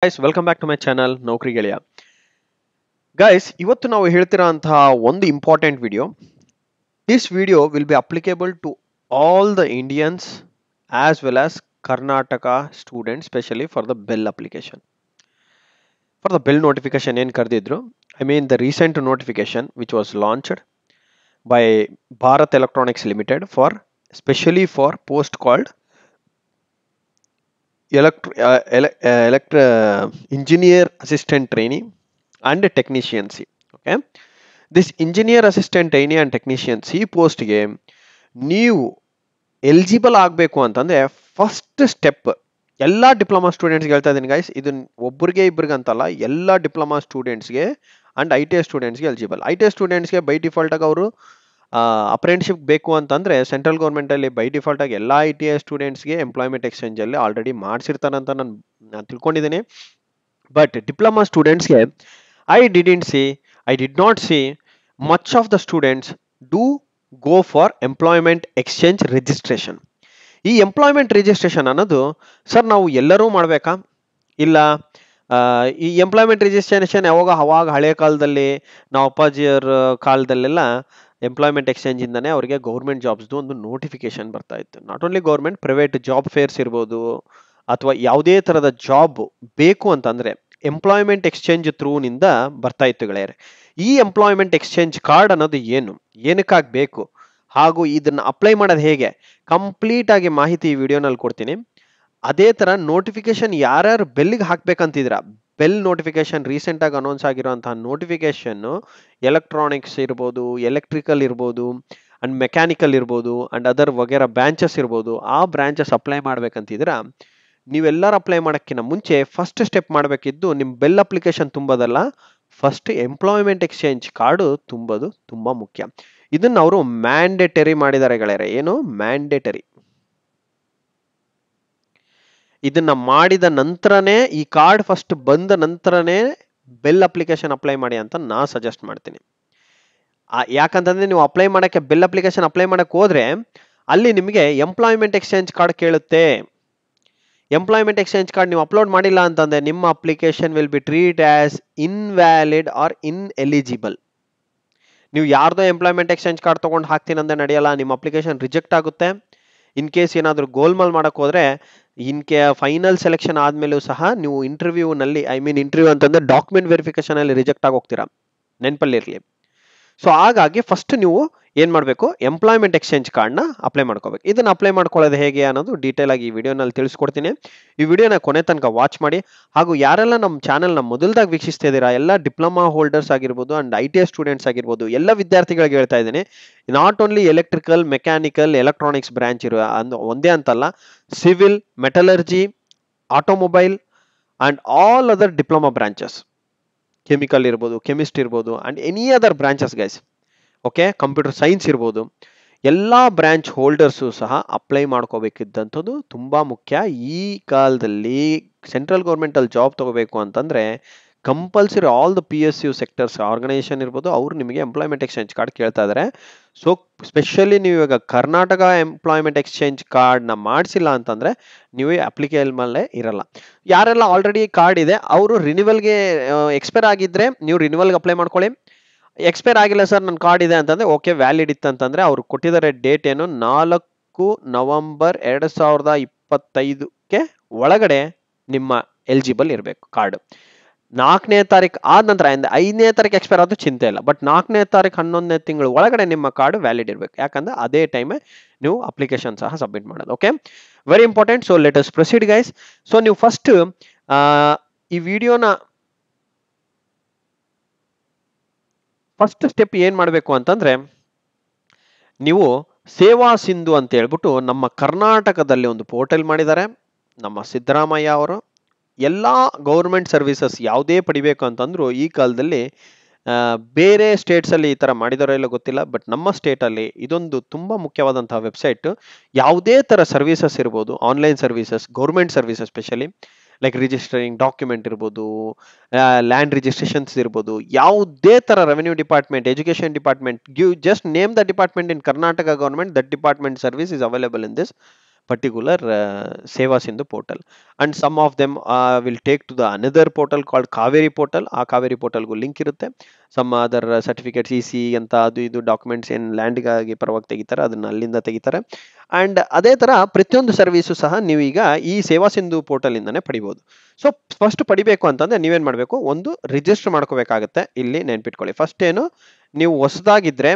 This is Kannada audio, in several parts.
Guys welcome back to my channel Naukri Geleya. Guys ಇವತ್ತು ನಾವು ಹೇಳ್ತಿರೋಂತಹ ಒಂದು important video. This video will be applicable to all the Indians as well as Karnataka student, specially for the BEL application. For the bell notification ಏನು ಕರೆದಿದ್ರು, I mean the recent notification which was launched by Bharat Electronics Limited for specially for post called engineer assistant trainee and techniciancy. Okay, this engineer assistant trainee and techniciancy post ಗೆ ನೀವು ಎಲಿಜಿಬಲ್ ಆಗಬೇಕು ಅಂತಂದ್ರೆ ಫಸ್ಟ್ ಸ್ಟೆಪ್ ಎಲ್ಲ ಡಿಪ್ಲೊಮಾ ಸ್ಟೂಡೆಂಟ್ಸ್ಗೆ ಹೇಳ್ತಾ ಇದ್ದೀನಿ ಗೈಸ್. ಇದು ಒಬ್ಬರಿಗೆ ಇಬ್ಬರಿಗೆ ಅಂತಲ್ಲ, ಎಲ್ಲ ಡಿಪ್ಲೊಮಾ ಸ್ಟೂಡೆಂಟ್ಸ್ಗೆ ಅಂಡ್ ಐ ಟಿ ಐ ಸ್ಟೂಡೆಂಟ್ಸ್ಗೆ ಎಲಿಜಿಬಲ್. ಐ ಟಿ ಐ ಸ್ಟೂಡೆಂಟ್ಸ್ಗೆ ಬೈ ಡಿಫಾಲ್ಟ್ ಆಗಿ ಅವರು ಅಪ್ರೆಂಟಿಶಿಪ್ ಬೇಕು ಅಂತಂದ್ರೆ ಸೆಂಟ್ರಲ್ ಗೌರ್ಮೆಂಟ್ ಅಲ್ಲಿ ಬೈ ಡಿಫಾಲ್ಟ್ ಆಗಿ ಎಲ್ಲ ಐ ಟಿ ಐ ಸ್ಟೂಡೆಂಟ್ಸ್ಗೆ ಎಂಪ್ಲಾಯ್ಮೆಂಟ್ ಎಕ್ಸ್ಚೇಂಜ್ ಅಲ್ಲಿ ಆಲ್ರೆಡಿ ಮಾಡಿಸಿರ್ತಾರಂತ ನಾನು ತಿಳ್ಕೊಂಡಿದ್ದೀನಿ. ಬಟ್ ಡಿಪ್ಲೊಮಾ ಸ್ಟೂಡೆಂಟ್ಸ್ಗೆ I did not C much of the students do go for employment exchange registration. ಈ ಎಂಪ್ಲಾಯ್ಮೆಂಟ್ ರಿಜಿಸ್ಟ್ರೇಷನ್ ಅನ್ನೋದು ಸರ್ ನಾವು ಎಲ್ಲರೂ ಮಾಡಬೇಕಾ, ಇಲ್ಲ ಈ ಎಂಪ್ಲಾಯ್ಮೆಂಟ್ ರಿಜಿಸ್ಟ್ರೇಷನ್ ಅವಾಗ ಹಳೆ ಕಾಲದಲ್ಲಿ ನಾವು ಅಪ್ಪಾಜಿಯವ್ರ ಕಾಲದಲ್ಲೆಲ್ಲ ಎಂಪ್ಲಾಯ್ಮೆಂಟ್ ಎಕ್ಸ್ಚೇಂಜ್ ಇಂದಾನೆ ಅವರಿಗೆ ಗೌರ್ಮೆಂಟ್ ಜಾಬ್ಸ್ದು ಒಂದು ನೋಟಿಫಿಕೇಶನ್ ಬರ್ತಾ ಇತ್ತು. Not only government, private job fairs ಇರ್ಬೋದು ಅಥವಾ ಯಾವುದೇ ತರದ ಜಾಬ್ ಬೇಕು ಅಂತಂದ್ರೆ ಎಂಪ್ಲಾಯ್ಮೆಂಟ್ ಎಕ್ಸ್ಚೇಂಜ್ ಥ್ರೂನಿಂದ ಬರ್ತಾ ಇತ್ತು ಗೆಳೆಯರೆ. ಈ ಎಂಪ್ಲಾಯ್ಮೆಂಟ್ ಎಕ್ಸ್ಚೇಂಜ್ ಕಾರ್ಡ್ ಅನ್ನೋದು ಏನಕ್ಕಾಗಿ ಬೇಕು ಹಾಗೂ ಇದನ್ನ ಅಪ್ಲೈ ಮಾಡೋದು ಹೇಗೆ, ಕಂಪ್ಲೀಟ್ ಆಗಿ ಮಾಹಿತಿ ಈ ವಿಡಿಯೋನಲ್ಲಿ ಕೊಡ್ತೀನಿ. ಅದೇ ತರ ನೋಟಿಫಿಕೇಶನ್ ಯಾರ್ಯಾರು ಬೆಲ್ಗೆ ಹಾಕ್ಬೇಕಂತಿದ್ರ, ಬೆಲ್ ನೋಟಿಫಿಕೇಶನ್ ರೀಸೆಂಟ್ ಆಗಿ ಅನೌನ್ಸ್ ಆಗಿರುವಂತಹ ನೋಟಿಫಿಕೇಶನ್ ಎಲೆಕ್ಟ್ರಾನಿಕ್ಸ್ ಇರ್ಬೋದು, ಎಲೆಕ್ಟ್ರಿಕಲ್ ಇರ್ಬೋದು ಅಂಡ್ ಮೆಕ್ಯಾನಿಕಲ್ ಇರ್ಬೋದು ಅಂಡ್ ಅದರ್ ವಗೇರ ಬ್ರಾಂಚಸ್ ಇರ್ಬೋದು. ಆ ಬ್ರಾಂಚಸ್ ಅಪ್ಲೈ ಮಾಡ್ಬೇಕಂತಿದ್ರ ನೀವೆಲ್ಲರೂ ಅಪ್ಲೈ ಮಾಡೋಕ್ಕಿಂತ ಮುಂಚೆ ಫಸ್ಟ್ ಸ್ಟೆಪ್ ಮಾಡಬೇಕಿದ್ದು ನಿಮ್ಮ ಬೆಲ್ ಅಪ್ಲಿಕೇಶನ್ ತುಂಬೋದಲ್ಲ, ಫಸ್ಟ್ ಎಂಪ್ಲಾಯ್ಮೆಂಟ್ ಎಕ್ಸ್ಚೇಂಜ್ ಕಾರ್ಡು ತುಂಬೋದು ತುಂಬಾ ಮುಖ್ಯ. ಇದನ್ನ ಅವರು ಮ್ಯಾಂಡೇಟರಿ ಮಾಡಿದ್ದಾರೆ ಗೆಳೆಯರೆ. ಏನು ಮ್ಯಾಂಡೇಟರಿ? ಇದನ್ನ ಮಾಡಿದ ನಂತರನೇ, ಈ ಕಾರ್ಡ್ ಫಸ್ಟ್ ಬಂದ ನಂತರನೇ ಬೆಲ್ ಅಪ್ಲಿಕೇಶನ್ ಅಪ್ಲೈ ಮಾಡಿ ಅಂತ ನಾ ಸಜೆಸ್ಟ್ ಮಾಡ್ತೀನಿ. ಯಾಕಂತಂದ್ರೆ ನೀವು ಅಪ್ಲೈ ಮಾಡಕ್ಕೆ ಬೆಲ್ ಅಪ್ಲಿಕೇಶನ್ ಅಪ್ಲೈ ಮಾಡಕ್ಕೆ ಹೋದ್ರೆ ಅಲ್ಲಿ ನಿಮಗೆ ಎಂಪ್ಲಾಯ್ಮೆಂಟ್ ಎಕ್ಸ್ಚೇಂಜ್ ಕಾರ್ಡ್ ಕೇಳುತ್ತೆ. ಎಂಪ್ಲಾಯ್ಮೆಂಟ್ ಎಕ್ಸ್ಚೇಂಜ್ ಕಾರ್ಡ್ ನೀವು ಅಪ್ಲೋಡ್ ಮಾಡಿಲ್ಲ ಅಂತಂದ್ರೆ ನಿಮ್ಮ application will be treat as invalid or ineligible. ನೀವು ಯಾರ್ದೋ ಎಂಪ್ಲಾಯ್ಮೆಂಟ್ ಎಕ್ಸ್ಚೇಂಜ್ ಕಾರ್ಡ್ ತಗೊಂಡು ಹಾಕ್ತೀನಿ ಅಂದ್ರೆ ನಡೆಯಲ್ಲ, ನಿಮ್ಮ ಅಪ್ಲಿಕೇಶನ್ ರಿಜೆಕ್ಟ್ ಆಗುತ್ತೆ. ಇನ್ ಕೇಸ್ ಏನಾದರೂ ಗೋಲ್ಮಾಲ್ ಮಾಡಕ್ ಹೋದ್ರೆ ಫೈನಲ್ ಸೆಲೆಕ್ಷನ್ ಆದ್ಮೇಲೂ ಸಹ ನೀವು ಇಂಟರ್ವ್ಯೂನಲ್ಲಿ, ಐ ಮೀನ್ ಇಂಟರ್ವ್ಯೂ ಅಂತಂದ್ರೆ ಡಾಕ್ಯುಮೆಂಟ್ ವೆರಿಫಿಕೇಶನ್ ಅಲ್ಲಿ ರಿಜೆಕ್ಟ್ ಆಗಿ ಹೋಗ್ತೀರಾ, ನೆನಪಲ್ಲಿರ್ಲಿ. ಸೊ ಹಾಗಾಗಿ ಫಸ್ಟ್ ನೀವು ಏನ್ ಮಾಡಬೇಕು, ಎಂಪ್ಲಾಯ್ಮೆಂಟ್ ಎಕ್ಸ್ಚೇಂಜ್ ಕಾರ್ಡ್ನ ಅಪ್ಲೈ ಮಾಡ್ಕೋಬೇಕು. ಇದನ್ನ ಅಪ್ಲೈ ಮಾಡ್ಕೊಳ್ಳೋದು ಹೇಗೆ ಅನ್ನೋದು ಡೀಟೇಲ್ ಆಗಿ ಈ ವಿಡಿಯೋನಲ್ಲಿ ತಿಳಿಸ್ಕೊಡ್ತೀನಿ. ಈ ವಿಡಿಯೋನ ಕೊನೆ ತನಕ ವಾಚ್ ಮಾಡಿ. ಹಾಗೂ ಯಾರೆಲ್ಲ ನಮ್ಮ ಚಾನಲ್ನ ಮೊದಲದಾಗಿ ವೀಕ್ಷಿಸ್ತಾ ಇದ್ದೀರಾ, ಎಲ್ಲ ಡಿಪ್ಲೊಮಾ ಹೋಲ್ಡರ್ಸ್ ಆಗಿರ್ಬೋದು and I T I students ಆಗಿರ್ಬೋದು, ಎಲ್ಲ ವಿದ್ಯಾರ್ಥಿಗಳಿಗೆ ಹೇಳ್ತಾ ಇದ್ದೀನಿ, not only electrical, mechanical, electronics branch ಇರುವ ಒಂದೇ ಅಂತಲ್ಲ, civil, metallurgy, automobile and all other diploma branches, chemical ಇರ್ಬೋದು, ಕೆಮಿಸ್ಟ್ ಇರ್ಬೋದು and any other branches guys. Okay, computer science ಇರ್ಬೋದು, ಎಲ್ಲ ಬ್ರಾಂಚ್ ಹೋಲ್ಡರ್ಸು ಸಹ ಅಪ್ಲೈ ಮಾಡ್ಕೋಬೇಕಿದ್ದಂಥದ್ದು ತುಂಬಾ ಮುಖ್ಯ. ಈ ಕಾಲದಲ್ಲಿ ಸೆಂಟ್ರಲ್ ಗೌರ್ಮೆಂಟ್ ಅಲ್ಲಿ ಜಾಬ್ ತಗೋಬೇಕು ಅಂತಂದ್ರೆ compulsory all the P S U sectors organisation ಇರ್ಬೋದು, ಅವ್ರು ನಿಮಗೆ ಎಂಪ್ಲಾಯ್ಮೆಂಟ್ ಎಕ್ಸ್ಚೇಂಜ್ ಕಾರ್ಡ್ ಕೇಳ್ತಾ ಇದಾರೆ. ಸೊ ಸ್ಪೆಷಲಿ ನೀವು ಇವಾಗ ಕರ್ನಾಟಕ ಎಂಪ್ಲಾಯ್ಮೆಂಟ್ ಎಕ್ಸ್ಚೇಂಜ್ ಕಾರ್ಡ್ನ ಮಾಡಿಸಿಲ್ಲ ಅಂತಂದ್ರೆ ನೀವು ಅಪ್ಲಿಕೇಬಲ್ ಮೇಲೆ ಇರಲ್ಲ. ಯಾರೆಲ್ಲ ಆಲ್ರೆಡಿ ಕಾರ್ಡ್ ಇದೆ ಅವರು ರಿನಿವಲ್ಗೆ ಎಕ್ಸ್ಪೈರ್ ಆಗಿದ್ರೆ ನೀವು ರಿನಿವಲ್ಗೆ ಅಪ್ಲೈ ಮಾಡ್ಕೊಳ್ಳಿ. ಎಕ್ಸ್ಪೈರ್ ಆಗಿಲ್ಲ ಸರ್ ನನ್ನ ಕಾರ್ಡ್ ಇದೆ ಅಂತಂದ್ರೆ ಓಕೆ, ವ್ಯಾಲಿಡ್ ಇತ್ತಂತಂದ್ರೆ ಅವ್ರು ಕೊಟ್ಟಿದ್ದಾರೆ ಡೇಟ್ ಏನು, 4 ನವೆಂಬರ್ 2025 ಒಳಗಡೆ ನಿಮ್ಮ ಎಲಿಜಿಬಲ್ ಇರಬೇಕು ಕಾರ್ಡ್. 4ನೇ ತಾರೀಕು ಆದ ನಂತರ 5ನೇ ತಾರೀಕು ಎಕ್ಸ್ಪೈರ್ ಆದ್ರೂ ಚಿಂತೆ ಇಲ್ಲ, ಬಟ್ 4ನೇ ತಾರೀಕು 11ನೇ ತಿಂಗಳು ಒಳಗಡೆ ನಿಮ್ಮ ಕಾರ್ಡ್ ವ್ಯಾಲಿಡ್ ಇರಬೇಕು. ಯಾಕಂದ್ರೆ ಅದೇ ಟೈಮೇ ನೀವು ಅಪ್ಲಿಕೇಶನ್ ಸಹ ಸಬ್ಮಿಟ್ ಮಾಡೋದು. Okay, very important. So let us proceed guys. So ನೀವು ಫಸ್ಟ್ ಈ ವಿಡಿಯೋನ ಫಸ್ಟ್ ಸ್ಟೆಪ್ ಏನ್ ಮಾಡಬೇಕು ಅಂತಂದ್ರೆ, ನೀವು ಸೇವಾ ಸಿಂಧು ಅಂತ ಹೇಳ್ಬಿಟ್ಟು ನಮ್ಮ ಕರ್ನಾಟಕದಲ್ಲಿ ಒಂದು ಪೋರ್ಟಲ್ ಮಾಡಿದ್ದಾರೆ ನಮ್ಮ ಸಿದ್ದರಾಮಯ್ಯ ಅವರು. ಎಲ್ಲಾ ಗೌರ್ಮೆಂಟ್ ಸರ್ವಿಸಸ್ ಯಾವುದೇ ಪಡಿಬೇಕು ಅಂತಂದ್ರು ಈ ಕಾಲದಲ್ಲಿ, ಬೇರೆ ಸ್ಟೇಟ್ಸ್ ಅಲ್ಲಿ ಈ ತರ ಮಾಡಿದಾರೋ ಇಲ್ಲ ಗೊತ್ತಿಲ್ಲ, ಬಟ್ ನಮ್ಮ ಸ್ಟೇಟ್ ಅಲ್ಲಿ ಇದೊಂದು ತುಂಬಾ ಮುಖ್ಯವಾದಂತಹ ವೆಬ್ಸೈಟ್. ಯಾವುದೇ ತರ ಸರ್ವಿಸಸ್ ಇರ್ಬೋದು, online services, government services specially like registering document ಇರ್ಬೋದು, ಲ್ಯಾಂಡ್ ರಿಜಿಸ್ಟ್ರೇಷನ್ಸ್ ಇರ್ಬೋದು, ಯಾವುದೇ ತರ revenue department, education department, give just name the department in Karnataka government, that department service is available in this particular Seva Sindhu portal, and some of them will take to the another portal called Kaveri portal. ಆ ಕಾವೇರಿ ಪೋರ್ಟಲ್ಗೂ ಲಿಂಕ್ ಇರುತ್ತೆ. ಸಮ್ ಅದರ್ ಸರ್ಟಿಫಿಕೇಟ್ಸ್ EC ಅಂತ ಅದು ಇದು ಡಾಕ್ಯುಮೆಂಟ್ಸ್ ಏನು ಲ್ಯಾಂಡ್ಗಾಗಿ ಪರವಾಗಿ ತೆಗಿತಾರೆ ಅದನ್ನ ಅಲ್ಲಿಂದ ತೆಗಿತಾರೆ. ಅಂಡ್ ಅದೇ ತರ ಪ್ರತಿಯೊಂದು ಸರ್ವಿಸು ಸಹ ನೀವೀಗ ಈ ಸೇವಾ ಸಿಂಧು ಪೋರ್ಟಲ್ ಇಂದಾನೆ ಪಡಿಬಹುದು. ಸೊ ಫಸ್ಟ್ ಪಡಿಬೇಕು ಅಂತಂದ್ರೆ ನೀವೇನ್ ಮಾಡಬೇಕು, ಒಂದು ರಿಜಿಸ್ಟರ್ ಮಾಡ್ಕೋಬೇಕಾಗತ್ತೆ. ಇಲ್ಲಿ ನೆನ್ಪಿಟ್ಕೊಳ್ಳಿ, ಫಸ್ಟ್ ಏನು, ನೀವು ಹೊಸದಾಗಿದ್ರೆ,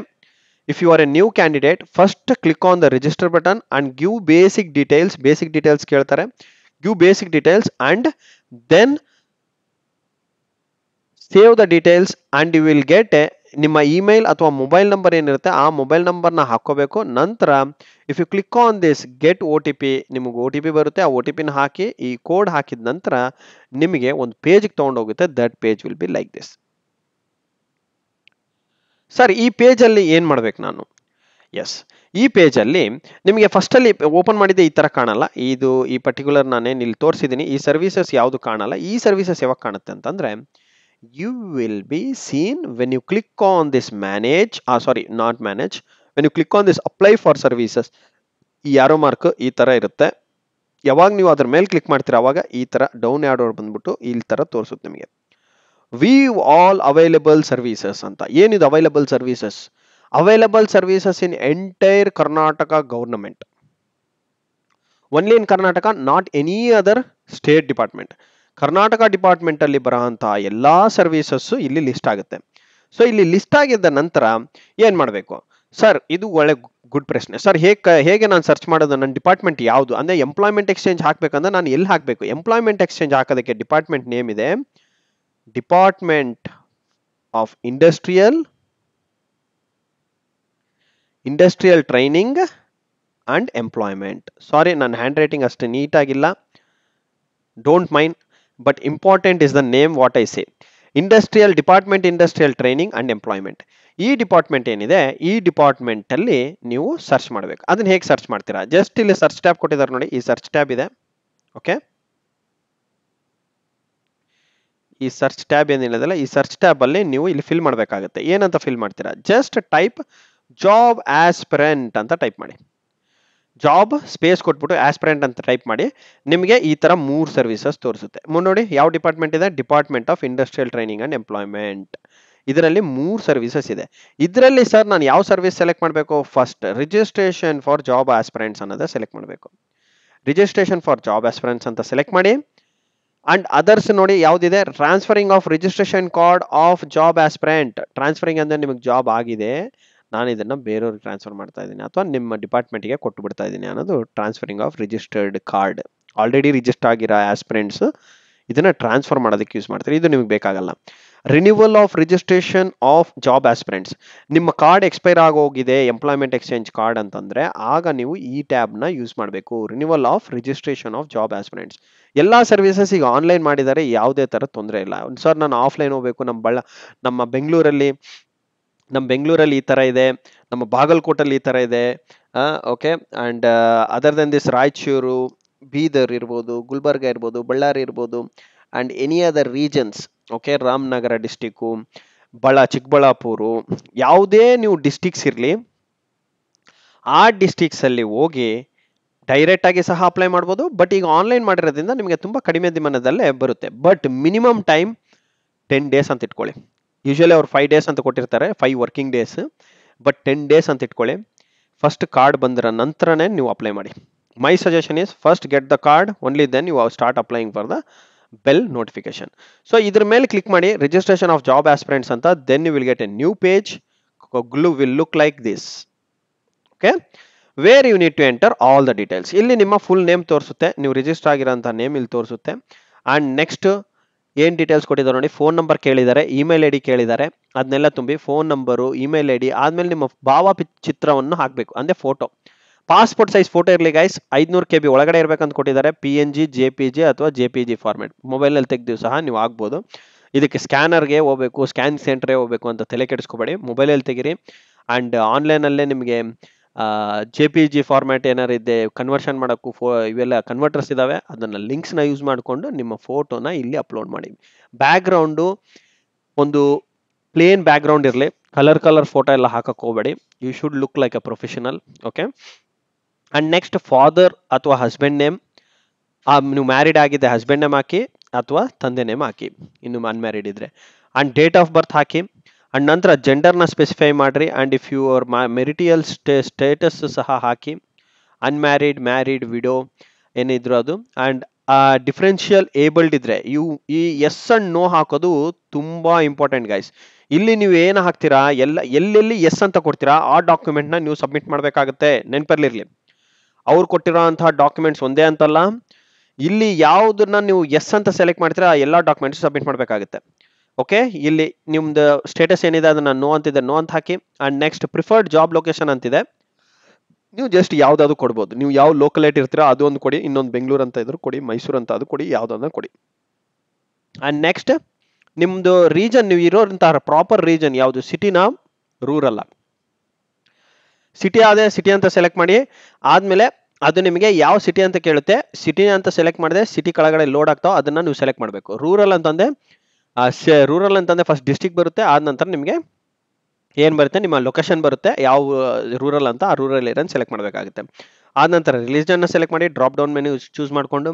if you are a new candidate, first click on the register button and give basic details ಕೇಳ್ತಾರೆ, give basic details and then save the details and you will get ನಿಮ್ಮ ಇಮೇಲ್ ಅಥವಾ ಮೊಬೈಲ್ ನಂಬರ್ ಏನಿರುತ್ತೆ ಆ ಮೊಬೈಲ್ ನಂಬರ್ನ ಹಾಕೋಬೇಕು. ನಂತರ if you click on this get OTP, ನಿಮಗೆ OTP ಬರುತ್ತೆ. ಆ OTPನ ಹಾಕಿ ಈ ಕೋಡ್ ಹಾಕಿದ ನಂತರ ನಿಮಗೆ ಒಂದು ಪೇಜ್ಗೆ ತಗೊಂಡೋಗುತ್ತೆ. That page will be like this. Sir ಈ ಪೇಜಲ್ಲಿ ಏನು ಮಾಡ್ಬೇಕು ನಾನು? ಎಸ್, ಈ ಪೇಜಲ್ಲಿ ನಿಮಗೆ ಫಸ್ಟಲ್ಲಿ ಓಪನ್ ಮಾಡಿದ್ದೆ ಈ ಥರ ಕಾಣಲ್ಲ. ಇದು ಈ ಪರ್ಟಿಕ್ಯುಲರ್ ನಾನೇನು ಇಲ್ಲಿ ತೋರಿಸಿದ್ದೀನಿ, ಈ ಸರ್ವಿಸಸ್ ಯಾವುದು ಕಾಣಲ್ಲ. ಈ ಸರ್ವಿಸಸ್ ಯಾವಾಗ ಕಾಣುತ್ತೆ ಅಂತಂದರೆ, you will be seen when you click on this manage, not manage, when you click on this apply for services, ಈ ಯಾರೋ ಮಾರ್ಕ್ ಈ ತರ ಇರುತ್ತೆ. ಯಾವಾಗ ನೀವು ಅದ್ರ ಮೇಲೆ ಕ್ಲಿಕ್ ಮಾಡ್ತೀರಾ ಅವಾಗ ಈ ತರ ಡೌನ್ ಆ್ಯಡ್ ಬಂದ್ಬಿಟ್ಟು ಈ ತರ ತೋರಿಸುತ್ತೆ ನಿಮಗೆ view all available services ಅಂತ. ಏನಿದು available services? Available services in entire Karnataka government, only in Karnataka, not any other state department. Karnataka department ಅಲ್ಲಿ ಬರೋಂಥ ಎಲ್ಲಾ ಸರ್ವಿಸಸ್ ಇಲ್ಲಿ ಲಿಸ್ಟ್ ಆಗುತ್ತೆ. ಸೊ ಇಲ್ಲಿ ಲಿಸ್ಟ್ ಆಗಿದ್ದ ನಂತರ ಏನ್ ಮಾಡಬೇಕು ಸರ್? ಇದು ಒಳ್ಳೆ ಗುಡ್ ಪ್ರಶ್ನೆ ಸರ್. ಹೇಗೆ ನಾನು ಸರ್ಚ್ ಮಾಡೋದು? ನನ್ನ ಡಿಪಾರ್ಟ್ಮೆಂಟ್ ಯಾವುದು ಅಂದ್ರೆ ಎಂಪ್ಲಾಯ್ಮೆಂಟ್ ಎಕ್ಸ್ಚೇಂಜ್ ಹಾಕ್ಬೇಕಂದ್ರೆ ನಾನು ಎಲ್ಲಿ ಹಾಕಬೇಕು? ಎಂಪ್ಲಾಯ್ಮೆಂಟ್ ಎಕ್ಸ್ಚೇಂಜ್ ಹಾಕೋದಕ್ಕೆ ಡಿಪಾರ್ಟ್ಮೆಂಟ್ ನೇಮ್ ಇದೆ, department of industrial training and employment. Sorry, ನನ್ನ ಹ್ಯಾಂಡ್ ರೈಟಿಂಗ್ ಅಷ್ಟು ನೀಟಾಗಿಲ್ಲ, don't mind, but important is the name what I say. Department industrial training and employment. ಈ ಡಿಪಾರ್ಟ್ಮೆಂಟ್ ಏನಿದೆ ಈ ಡಿಪಾರ್ಟ್ಮೆಂಟ್ ಅಲ್ಲಿ ನೀವು ಸರ್ಚ್ ಮಾಡಬೇಕು. ಅದನ್ನ ಹೇಗೆ ಸರ್ಚ್ ಮಾಡ್ತೀರಾ? ಜಸ್ಟ್ ಇಲ್ಲಿ ಸರ್ಚ್ ಟ್ಯಾಬ್ ಕೊಟ್ಟಿದ್ದಾರೆ ನೋಡಿ, ಈ ಸರ್ಚ್ ಟ್ಯಾಬ್ ಇದೆ. ಓಕೆ, ಈ ಸರ್ಚ್ ಟ್ಯಾಬ್ ಏನಿಲ್ಲದಲ್ಲ, ಈ ಸರ್ಚ್ ಟ್ಯಾಬ್ ಅಲ್ಲಿ ನೀವು ಇಲ್ಲಿ ಫಿಲ್ ಮಾಡಬೇಕಾಗುತ್ತೆ. ಏನಂತ ಫಿಲ್ ಮಾಡ್ತೀರಾ? ಜಸ್ಟ್ ಟೈಪ್ ಜಾಬ್ ಆಸ್ಪಿರೆಂಟ್ ಅಂತ ಟೈಪ್ ಮಾಡಿ. ಜಾಬ್ ಸ್ಪೇಸ್ ಕೊಟ್ಬಿಟ್ಟು ಆಸ್ಪಿರೆಂಟ್ ಅಂತ ಟೈಪ್ ಮಾಡಿ. ನಿಮಗೆ ಈ ತರ 3 ಸರ್ವಿಸಸ್ ತೋರಿಸುತ್ತೆ. ನೋಡಿ ಯಾವ ಡಿಪಾರ್ಟ್ಮೆಂಟ್ ಇದೆ? Department of industrial training and employment. ಇದರಲ್ಲಿ 3 ಸರ್ವಿಸಸ್ ಇದೆ. ಇದರಲ್ಲಿ ಸರ್ ನಾನು ಯಾವ ಸರ್ವಿಸ್ ಸೆಲೆಕ್ಟ್ ಮಾಡಬೇಕು? First registration for job aspirants ಅನ್ನೋದೇ ಸೆಲೆಕ್ಟ್ ಮಾಡಬೇಕು. ರಿಜಿಸ್ಟ್ರೇಷನ್ ಫಾರ್ ಜಾಬ್ ಆಸ್ಪಿರೆಂಟ್ಸ್ ಅಂತ ಸೆಲೆಕ್ಟ್ ಮಾಡಿ. ಅಂಡ್ ಅದರ್ಸ್ ನೋಡಿ ಯಾವ್ದಿದೆ? Transferring of registration card of job aspirant. Transferring ಅಂದ್ರೆ ನಿಮಗೆ ಜಾಬ್ ಆಗಿದೆ, ನಾನು ಇದನ್ನ ಬೇರೆಯವ್ರಿಗೆ ಟ್ರಾನ್ಸ್ಫರ್ ಮಾಡ್ತಾ ಇದ್ದೀನಿ ಅಥವಾ ನಿಮ್ಮ ಡಿಪಾರ್ಟ್ಮೆಂಟ್ಗೆ ಕೊಟ್ಟು ಬಿಡ್ತಾ ಇದ್ದೀನಿ ಅನ್ನೋದು transferring of registered card. Already register ಆಗಿರೋ ಆಸ್ಪಿರೆಂಟ್ಸ್ ಇದನ್ನ ಟ್ರಾನ್ಸ್ಫರ್ ಮಾಡೋದಕ್ಕೆ ಯೂಸ್ ಮಾಡ್ತಾರೆ, ಇದು ನಿಮಗೆ ಬೇಕಾಗಲ್ಲ. Renewal of registration of job aspirants. ನಿಮ್ಮ ಕಾರ್ಡ್ ಎಕ್ಸ್ಪೈರ್ ಆಗೋಗಿದೆ ಎಂಪ್ಲಾಯ್ಮೆಂಟ್ ಎಕ್ಸ್ಚೇಂಜ್ ಕಾರ್ಡ್ ಅಂತಂದ್ರೆ ಆಗ ನೀವು ಈ ಟ್ಯಾಬ್ನ ಯೂಸ್ ಮಾಡಬೇಕು. Renewal of registration of job aspirants. ಎಲ್ಲಾ ಸರ್ವಿಸಸ್ ಈಗ ಆನ್ಲೈನ್ ಮಾಡಿದ್ದಾರೆ, ಯಾವುದೇ ತರ ತೊಂದರೆ ಇಲ್ಲ. ಸರ್ ನಾನು ಆಫ್ಲೈನ್ ಹೋಗ್ಬೇಕು, ನಮ್ಮ ಬೆಂಗಳೂರಲ್ಲಿ ಈ ತರ ಇದೆ, ನಮ್ಮ ಬಾಗಲಕೋಟಲ್ಲಿ ಈ ತರ ಇದೆ. Okay, and other then this Raichur, Bidar ಇರ್ಬೋದು, ಗುಲ್ಬರ್ಗ ಇರ್ಬೋದು, ಬಳ್ಳಾರಿ ಇರ್ಬೋದು, and any other regions. Okay, Ramanagara district, Chikkaballapur, ಯಾವುದೇ ನೀವು ಡಿಸ್ಟಿಕ್ಸ್ ಇರಲಿ ಆ ಡಿಸ್ಟಿಕ್ಸ್ ಅಲ್ಲಿ ಹೋಗಿ ಡೈರೆಕ್ಟ್ ಆಗಿ ಸಹ ಅಪ್ಲೈ ಮಾಡ್ಬೋದು. ಬಟ್ ಈಗ ಆನ್ಲೈನ್ ಮಾಡಿರೋದ್ರಿಂದ ನಿಮಗೆ ತುಂಬಾ ಕಡಿಮೆ ದಿನದಲ್ಲೇ ಬರುತ್ತೆ. ಬಟ್ ಮಿನಿಮಮ್ ಟೈಮ್ 10 days ಅಂತ ಇಟ್ಕೊಳ್ಳಿ. ಯೂಶಲಿ ಅವ್ರು 5 days ಅಂತ ಕೊಟ್ಟಿರ್ತಾರೆ, 5 working days, ಬಟ್ 10 days ಅಂತ ಇಟ್ಕೊಳ್ಳಿ. ಫಸ್ಟ್ ಕಾರ್ಡ್ ಬಂದ್ರ ನಂತರನೇ ನೀವು ಅಪ್ಲೈ ಮಾಡಿ. My suggestion is first get the card, only then you start applying for the bell notification. So ಇದ್ರ ಮೇಲೆ ಕ್ಲಿಕ್ ಮಾಡಿ, ರಿಜಿಸ್ಟ್ರೇಷನ್ ಆಫ್ ಜಾಬ್ ಆಸ್ಪಿರೆಂಟ್ಸ್ ಅಂತ. Then you will get a new page, will look like this. Okay, where you need to enter all the details. ಇಲ್ಲಿ ನಿಮ್ಮ ಫುಲ್ ನೇಮ್ ತೋರಿಸುತ್ತೆ, ನೀವು ರಿಜಿಸ್ಟರ್ ಆಗಿರೋಂಥ ನೇಮ್ ಇಲ್ಲಿ ತೋರಿಸುತ್ತೆ. ಅಂಡ್ ನೆಕ್ಸ್ಟ್ ಏನ್ ಡೀಟೇಲ್ಸ್ ಕೊಟ್ಟಿದ್ದಾರೆ ನೋಡಿ, ಫೋನ್ ನಂಬರ್ ಕೇಳಿದ್ದಾರೆ, ಇಮೇಲ್ ಐಡಿ ಕೇಳಿದ್ದಾರೆ, ಅದನ್ನೆಲ್ಲ ತುಂಬಿ ಫೋನ್ ನಂಬರು, ಇಮೇಲ್ ಐಡಿ ಆದ್ಮೇಲೆ ನಿಮ್ಮ ಚಿತ್ರವನ್ನು ಹಾಕಬೇಕು, ಅಂದ್ರೆ ಫೋಟೋ. ಪಾಸ್ಪೋರ್ಟ್ ಸೈಜ್ ಫೋಟೋ ಇರಲಿ ಗೈಸ್, 500 KB ಒಳಗಡೆ ಇರ್ಬೇಕಂತ ಕೊಟ್ಟಿದ್ದಾರೆ. PNG, JPG ಅಥವಾ JPG ಫಾರ್ಮೆಟ್. ಮೊಬೈಲಲ್ಲಿ ತೆಗೆದು ಸಹ ನೀವು ಆಗ್ಬೋದು. ಇದಕ್ಕೆ ಸ್ಕ್ಯಾನರ್ಗೆ ಹೋಗ್ಬೇಕು, ಸ್ಕ್ಯಾನ್ ಸೆಂಟರ್ಗೆ ಹೋಗ್ಬೇಕು ಅಂತ ತಲೆ ಕೆಡಿಸ್ಕೋಬೇಡಿ, ಮೊಬೈಲಲ್ಲಿ ತೆಗಿರಿ. ಅಂಡ್ ಆನ್ಲೈನಲ್ಲೇ ನಿಮಗೆ JPG ಫಾರ್ಮ್ಯಾಟ್ ಏನಾರು ಇದೆ ಕನ್ವರ್ಷನ್ ಮಾಡೋಕ್ಕೂ ಇವೆಲ್ಲ ಕನ್ವರ್ಟರ್ಸ್ ಇದಾವೆ, ಅದನ್ನ ಲಿಂಕ್ಸ್ನ ಯೂಸ್ ಮಾಡಿಕೊಂಡು ನಿಮ್ಮ ಫೋಟೋನ ಇಲ್ಲಿ ಅಪ್ಲೋಡ್ ಮಾಡಿ. ಬ್ಯಾಕ್ಗ್ರೌಂಡು ಒಂದು ಪ್ಲೇನ್ ಬ್ಯಾಕ್ಗ್ರೌಂಡ್ ಇರಲಿ, ಕಲರ್ ಫೋಟೋ ಎಲ್ಲ ಹಾಕಕ್ಕೆ ಹೋಗಬೇಡಿ. You should look like a professional. Okay, and next father ಅಥವಾ ಹಸ್ಬೆಂಡ್ ನೇಮ್, ನೀವು ಮ್ಯಾರಿಡ್ ಆಗಿದ್ದೆ ಹಸ್ಬೆಂಡ್ ನೇಮ್ ಹಾಕಿ ಅಥವಾ ತಂದೆ ನೇಮ್ ಹಾಕಿ ಇನ್ನು ಅನ್ಮ್ಯಾರಿಡ್ ಇದ್ರೆ. ಅಂಡ್ ಡೇಟ್ ಆಫ್ ಬರ್ತ್ ಹಾಕಿ. ಅಂಡ್ ನಂತರ ಜೆಂಡರ್ನ ಸ್ಪೆಸಿಫೈ ಮಾಡ್ರಿ. And if your marital status ಸಹ ಹಾಕಿ, ಅನ್ಮ್ಯಾರಿಡ್, ಮ್ಯಾರಿಡ್, ವಿಡೋ ಏನಿದ್ರು ಅದು. ಅಂಡ್ ಡಿಫರೆನ್ಷಿಯಲ್ ಏಬಲ್ಡ್ ಇದ್ರೆ ಈ ಎಸ್ ಅಂಡ್ ನೋ ಹಾಕೋದು ತುಂಬಾ ಇಂಪಾರ್ಟೆಂಟ್ ಗೈಸ್. ಇಲ್ಲಿ ನೀವು ಏನು ಹಾಕ್ತೀರಾ, ಎಲ್ಲೆಲ್ಲಿ ಎಸ್ ಅಂತ ಕೊಡ್ತೀರಾ ಆ ಡಾಕ್ಯುಮೆಂಟ್ನ ನೀವು ಸಬ್ಮಿಟ್ ಮಾಡಬೇಕಾಗುತ್ತೆ. ನೆನಪಲ್ಲಿರ್ಲಿ, ಅವ್ರು ಕೊಟ್ಟಿರೋಂತಹ ಡಾಕ್ಯುಮೆಂಟ್ಸ್ ಒಂದೇ ಅಂತಲ್ಲ, ಇಲ್ಲಿ ಯಾವುದನ್ನ ನೀವು ಎಸ್ ಅಂತ ಸೆಲೆಕ್ಟ್ ಮಾಡ್ತೀರಾ ಆ ಎಲ್ಲ ಡಾಕ್ಯುಮೆಂಟ್ಸ್ ಸಬ್ಮಿಟ್ ಮಾಡಬೇಕಾಗುತ್ತೆ. ಓಕೆ, ಇಲ್ಲಿ ನಿಮ್ದು ಸ್ಟೇಟಸ್ ಏನಿದೆ ಅದನ್ನ ನೋ ಅಂತಿದೆ, ನೋ ಅಂತ ಹಾಕಿ. And next preferred job location ಅಂತಿದೆ, ನೀವು ಜಸ್ಟ್ ಯಾವ್ದಾದ್ರು ಕೊಡ್ಬೋದು. ನೀವು ಯಾವ ಲೋಕಲೇಟ್ ಇರ್ತೀರಾ ಅದು ಒಂದು ಕೊಡಿ, ಇನ್ನೊಂದು ಬೆಂಗಳೂರು ಅಂತ ಇದ್ರು ಕೊಡಿ, ಮೈಸೂರು ಅಂತ ಅದು ಕೊಡಿ, ಯಾವ್ದಾದ್ರು ಕೊಡಿ. ಅಂಡ್ ನೆಕ್ಸ್ಟ್ ನಿಮ್ದು ರೀಜನ್, ನೀವು ಇರೋಂತಹ ಪ್ರಾಪರ್ ರೀಜನ್ ಯಾವುದು, ಸಿಟಿನಾ ರೂರಲ್ಲ. ಸಿಟಿ ಆದ್ರೆ ಸಿಟಿ ಅಂತ ಸೆಲೆಕ್ಟ್ ಮಾಡಿ. ಆದ್ಮೇಲೆ ಅದು ನಿಮಗೆ ಯಾವ ಸಿಟಿ ಅಂತ ಕೇಳುತ್ತೆ, ಸಿಟಿ ಅಂತ ಸೆಲೆಕ್ಟ್ ಮಾಡಿದೆ ಸಿಟಿ ಕೆಳಗಡೆ ಲೋಡ್ ಆಗ್ತಾವ ಅದನ್ನ ನೀವು ಸೆಲೆಕ್ಟ್ ಮಾಡಬೇಕು. ರೂರಲ್ ಅಂತಂದ್ರೆ ಫಸ್ಟ್ ಡಿಸ್ಟಿಕ್ ಬರುತ್ತೆ, ಆದ ನಂತರ ನಿಮಗೆ ಏನ್ ಬರುತ್ತೆ ನಿಮ್ಮ ಲೊಕೇಶನ್ ಬರುತ್ತೆ, ಯಾವ ರೂರಲ್ ಅಂತ ಆ ರೂರಲ್ ಏರಿಯಾ ಸೆಲೆಕ್ಟ್ ಮಾಡಬೇಕಾಗುತ್ತೆ. ಆದ ನಂತರ ರಿಲಿಜನ್ ಸೆಲೆಕ್ಟ್ ಮಾಡಿ, ಡ್ರಾಪ್ ಡೌನ್ ಮೆನು ಚೂಸ್ ಮಾಡಿಕೊಂಡು